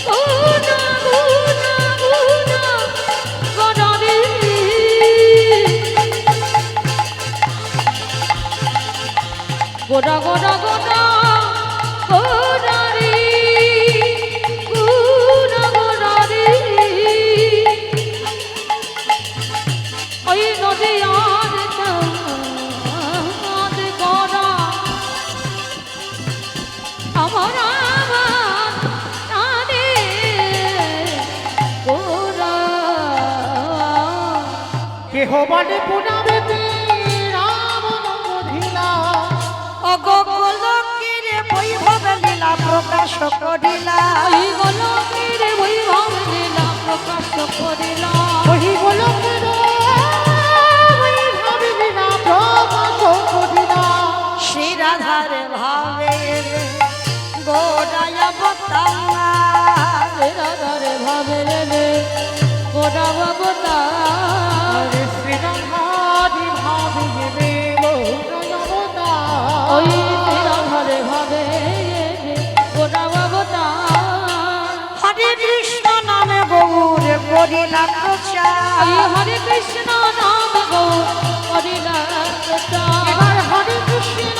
Speaker 4: গুনা গুনা গুনা গোনাদি গোনা গোনা গোনা গোনারি গুনা গোনারি ওই নদী আর চাঁদ গোনা আমার আমার টানে গোনা
Speaker 2: কেহ বলে পুনবেতে রাম নবধিলা।
Speaker 1: অগোলোকের বৈভব লীলা প্রকাশ করিলা।
Speaker 4: ওই গোলকের বৈভব লীলা প্রকাশ করিলা।
Speaker 2: ওহি গোলকের বৈভব লীলা প্রকাশ করিলা।
Speaker 1: শ্রী রাধার ভাবে গোড়ায় অবতার।
Speaker 4: রাধারে ভাবে রে গোটা বাবতার
Speaker 2: শ্রীরাধারি ভাবে
Speaker 4: ওই রাধারে ভাবে গোটা বাবতার।
Speaker 1: হরে কৃষ্ণ নামে গৌর করিলা প্রচার।
Speaker 4: ওই হরে কৃষ্ণ নাম গৌর করিলা প্রচার।
Speaker 2: এবার হরে কৃষ্ণ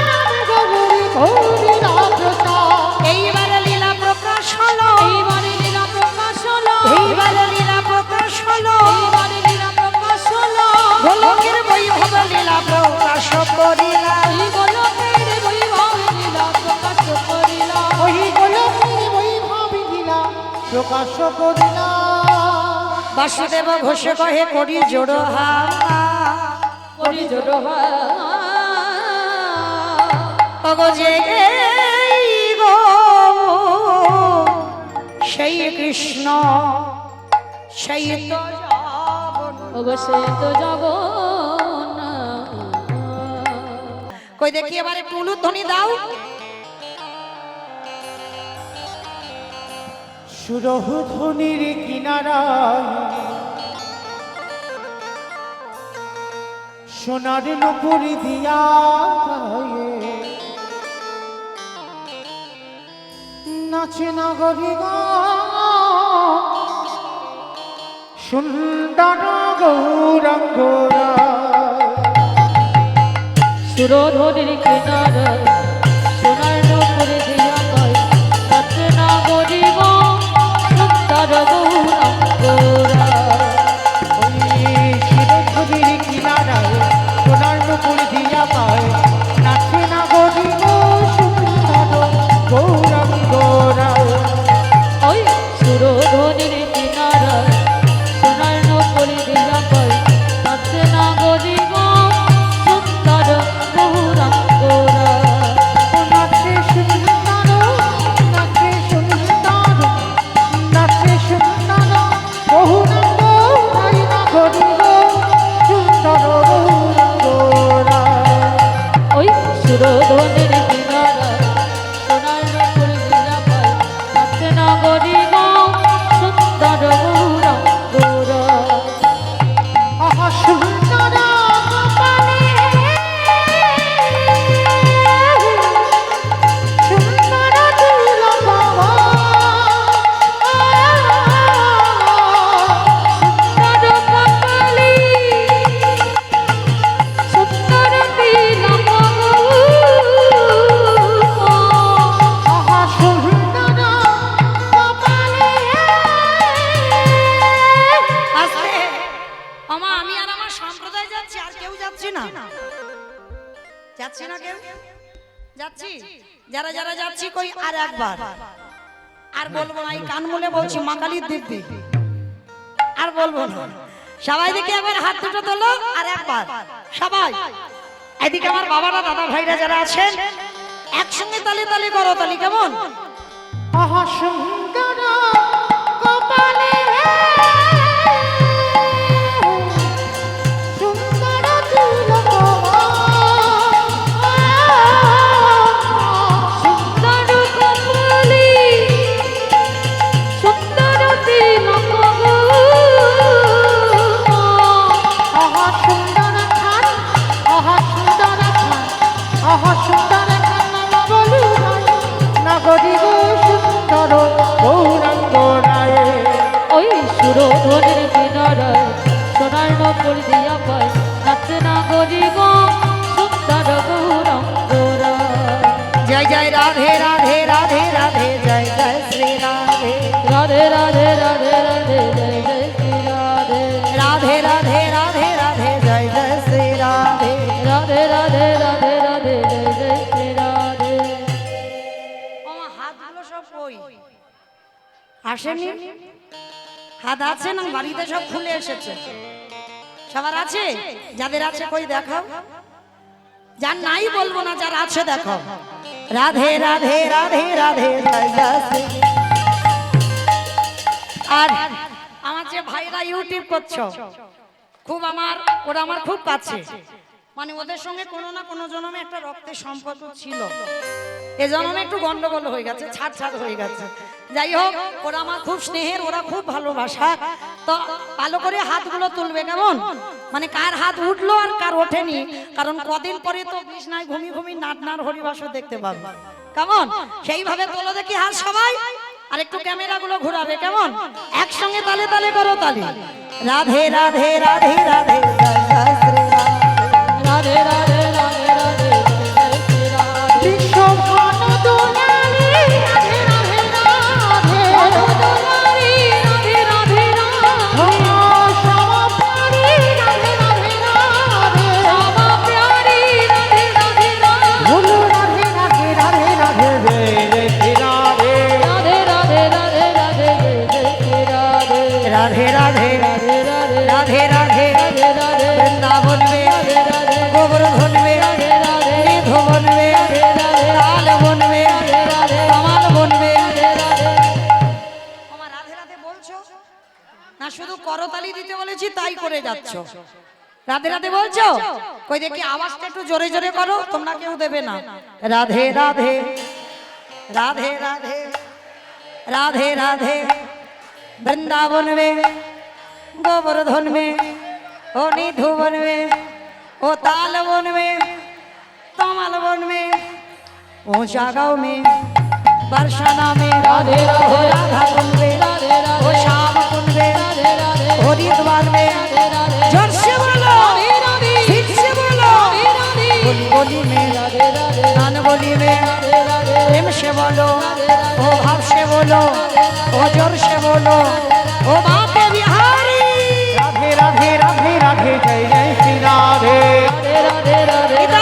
Speaker 2: নাম গৌরী গৌরীরা প্রচার।
Speaker 1: এইবার লীলা প্রকাশ হলো।
Speaker 4: এইবারে লীলা প্রকাশ হলো।
Speaker 1: এইবার লীলা প্রকাশ হলো।
Speaker 4: এইবারে লীলা প্রকাশ হলো।
Speaker 1: গোলকের বৈভব লীলা প্রকাশ করিলা।
Speaker 4: এই গোলকের বৈভব লীলা প্রকাশ করিলা।
Speaker 2: ওহি গোলকের বৈভব লীলা প্রকাশ করিলা।
Speaker 1: বাসুদেব ঘোষ কহে করি জোড় হাত।
Speaker 4: করি জোড়
Speaker 1: ওগো যে এই গো সেই কৃষ্ণ সেই তো জগন্নাথ।
Speaker 4: অবশ্যই তো জগন্নাথ।
Speaker 1: কই দেখি এবার একটু উলুধ্বনি দাও।
Speaker 2: সুরধ্বনির কিনারায় সোনার নুপুর দিয়া গায়ে নাচে নগরী সুন্দর গৌরাঙ্গরা।
Speaker 4: সুরধনির কিনারায় সোনার নূপুর দিয়া গায় নাচে নগরী গো সুন্দর গৌরাঙ্গরা।
Speaker 2: সুরধ্বনির কিনারায় সোনার নুপুর দিয়া গায় নাচে নগরী সুন্দর গৌরাঙ্গরা।
Speaker 4: ওই সুরধনির কিনারায় সোনার নূপুর দিয়া গায় নাচে নগরী গো সুন্দর গৌরাঙ্গরা।
Speaker 2: নাচে সুন্দর নাচে সুন্দর নাচে সুন্দর বহুরঙ্গ তাই না ঘটিব সুন্দর বহুরঙ্গরা।
Speaker 4: ওই সুরধনির কিনারায় সোনার নূপুর দিয়া গায় নাচে নগরী গো সুন্দর গৌরাঙ্গরা।
Speaker 2: আহা সুন্দর কপালে সুন্দর তিলক
Speaker 4: সুন্দর কপালি সুন্দর তিলক
Speaker 1: যাচ্ছি যারা যারা যাচ্ছি কই আর একবার আর বলবো না, এই কান মুলে বলছি মা কালীর দিব্যি আর বলবো না। সবাই দিকে একবার হাত দুটো তোলো আর একবার সবাই এদিকে আমার বাবারা দাদা ভাইরা যারা আছেন একসঙ্গে তালি তালি করো, তালি কেমন?
Speaker 2: আহা সুন্দর কপালে সুন্দর তিলক
Speaker 4: সুন্দর কপালি সুন্দর তিলক গো।
Speaker 2: আহা সুন্দর খান আহা সুন্দর খান আহা সুন্দর খান না বলু নগরী গো সুন্দর গৌরাঙ্গ রায়।
Speaker 4: ওই সুরধনের কিনারায় সোনার নকল দিয়া পায় নাচে না গরি গো সুন্দর গৌরাঙ্গ রায়।
Speaker 1: জয় জয় রাধে রাধে রাধে রাধে জয় জয় শ্রী রাধে
Speaker 4: রাধে রাধে রাধে রাধে জয় জয় শ্রী রাধে।
Speaker 1: রাধে রাধে রাধে রাধে জয় জয় শ্রী রাধে।
Speaker 4: রাধে রাধে রাধে রাধে জয় জয় শ্রী রাধে।
Speaker 1: আমার হাতগুলো সব কই আসেনি? হাত আছে না বাড়িতে সব খুলে এসেছে? সবার আছে? যাদের আছে কই দেখাও। যার নাই বলবো না, যার আছে দেখো। রাধে রাধে রাধে রাধে জয় জয় শ্রী। আর আমার যে ভাইরা ইউটিউব করছো খুব আমার ওরা আমার খুব কাছে, মানে ওদের সঙ্গে কোনো না কোনো জন্মে একটা রক্তের সম্পর্ক ছিল। এ জন্মে একটু গন্ডগোল হয়ে গেছে, ছাড় ছাড় হয়ে গেছে। যাই হোক, ওরা আমার খুব স্নেহের, ওরা খুব ভালোবাসা। তো ভালো করে হাতগুলো তুলবে কেমন, মানে কার হাত উঠলো আর কার ওঠেনি, কারণ কদিন পরে তো বিছনায় ঘুমি ঘুমি নাটনার হরিবাসও দেখতে পাবো। কেমন সেইভাবে তোলো দেখি হাত সবাই, আর একটু ক্যামেরাগুলো ঘোরাবে কেমন, একসঙ্গে তালে তালে করো তালি। রাধে রাধে রাধে রাধে জয় জয় শ্রী রাধে।
Speaker 4: রাধে রাধে রাধে রাধে জয় জয় শ্রী রাধে।
Speaker 2: বিশ্বভান দোলালি রাধে রাধে রাধে
Speaker 4: মধুদুলারি রাধে রাধে রাধে।
Speaker 2: সমাপারি রাধে রাধে রাধে
Speaker 4: শ্যামা প্যারি রাধে রাধে রাধে।
Speaker 2: বলো রাধে রাধে রাধে রাধে রে শ্রী রাধে।
Speaker 4: রাধে রাধে রাধে রাধে জয় জয় শ্রী রাধে।
Speaker 1: রাধে রাধে
Speaker 4: রাধে রাধে
Speaker 1: রাধে রাধে
Speaker 4: রাধে রাধে
Speaker 1: বৃন্দাবন মে
Speaker 4: রাধে রাধে
Speaker 1: গোবর্ধন মে
Speaker 4: রাধে রাধে
Speaker 1: নিধবন মে
Speaker 4: রাধে রাধে
Speaker 1: তাল বন মে
Speaker 4: রাধে রাধে
Speaker 1: কামাল বন মে।
Speaker 4: রাধে রাধে।
Speaker 1: আমার রাধে রাধে বলছো না, শুধু করতালি দিতে বলেছি তাই করে যাচ্ছ। রাধে রাধে বলছো কই দেখি আওয়াজটা একটু জোরে জোরে করো, তোমরা কেউ দেবে না। রাধে রাধে রাধে রাধে রাধে রাধে वृंदावन में गोवर्धन में ओ निधुवन में ओ तालवन में तमलवन में ऊंचा गांव में बरसाना में
Speaker 4: राधे राधे
Speaker 1: राधा कुंड में
Speaker 4: राधे राधे
Speaker 1: ओ श्याम कुंड में
Speaker 4: राधे राधे
Speaker 1: ओ हरिद्वार में
Speaker 4: राधे राधे
Speaker 1: जोर से बोलो
Speaker 4: राधे राधे
Speaker 1: फिर से बोलो
Speaker 4: राधे राधे
Speaker 1: बोली बोली में
Speaker 4: राधे राधे
Speaker 1: कान बोली में
Speaker 4: राधे राधे
Speaker 1: प्रेम से बोलो ओ भाव से बोलो ओ जोर से बोलो ओ बाके बिहारी
Speaker 2: राधे राधे राधे राधे जय जय श्री राधे।
Speaker 4: राधे राधे राधे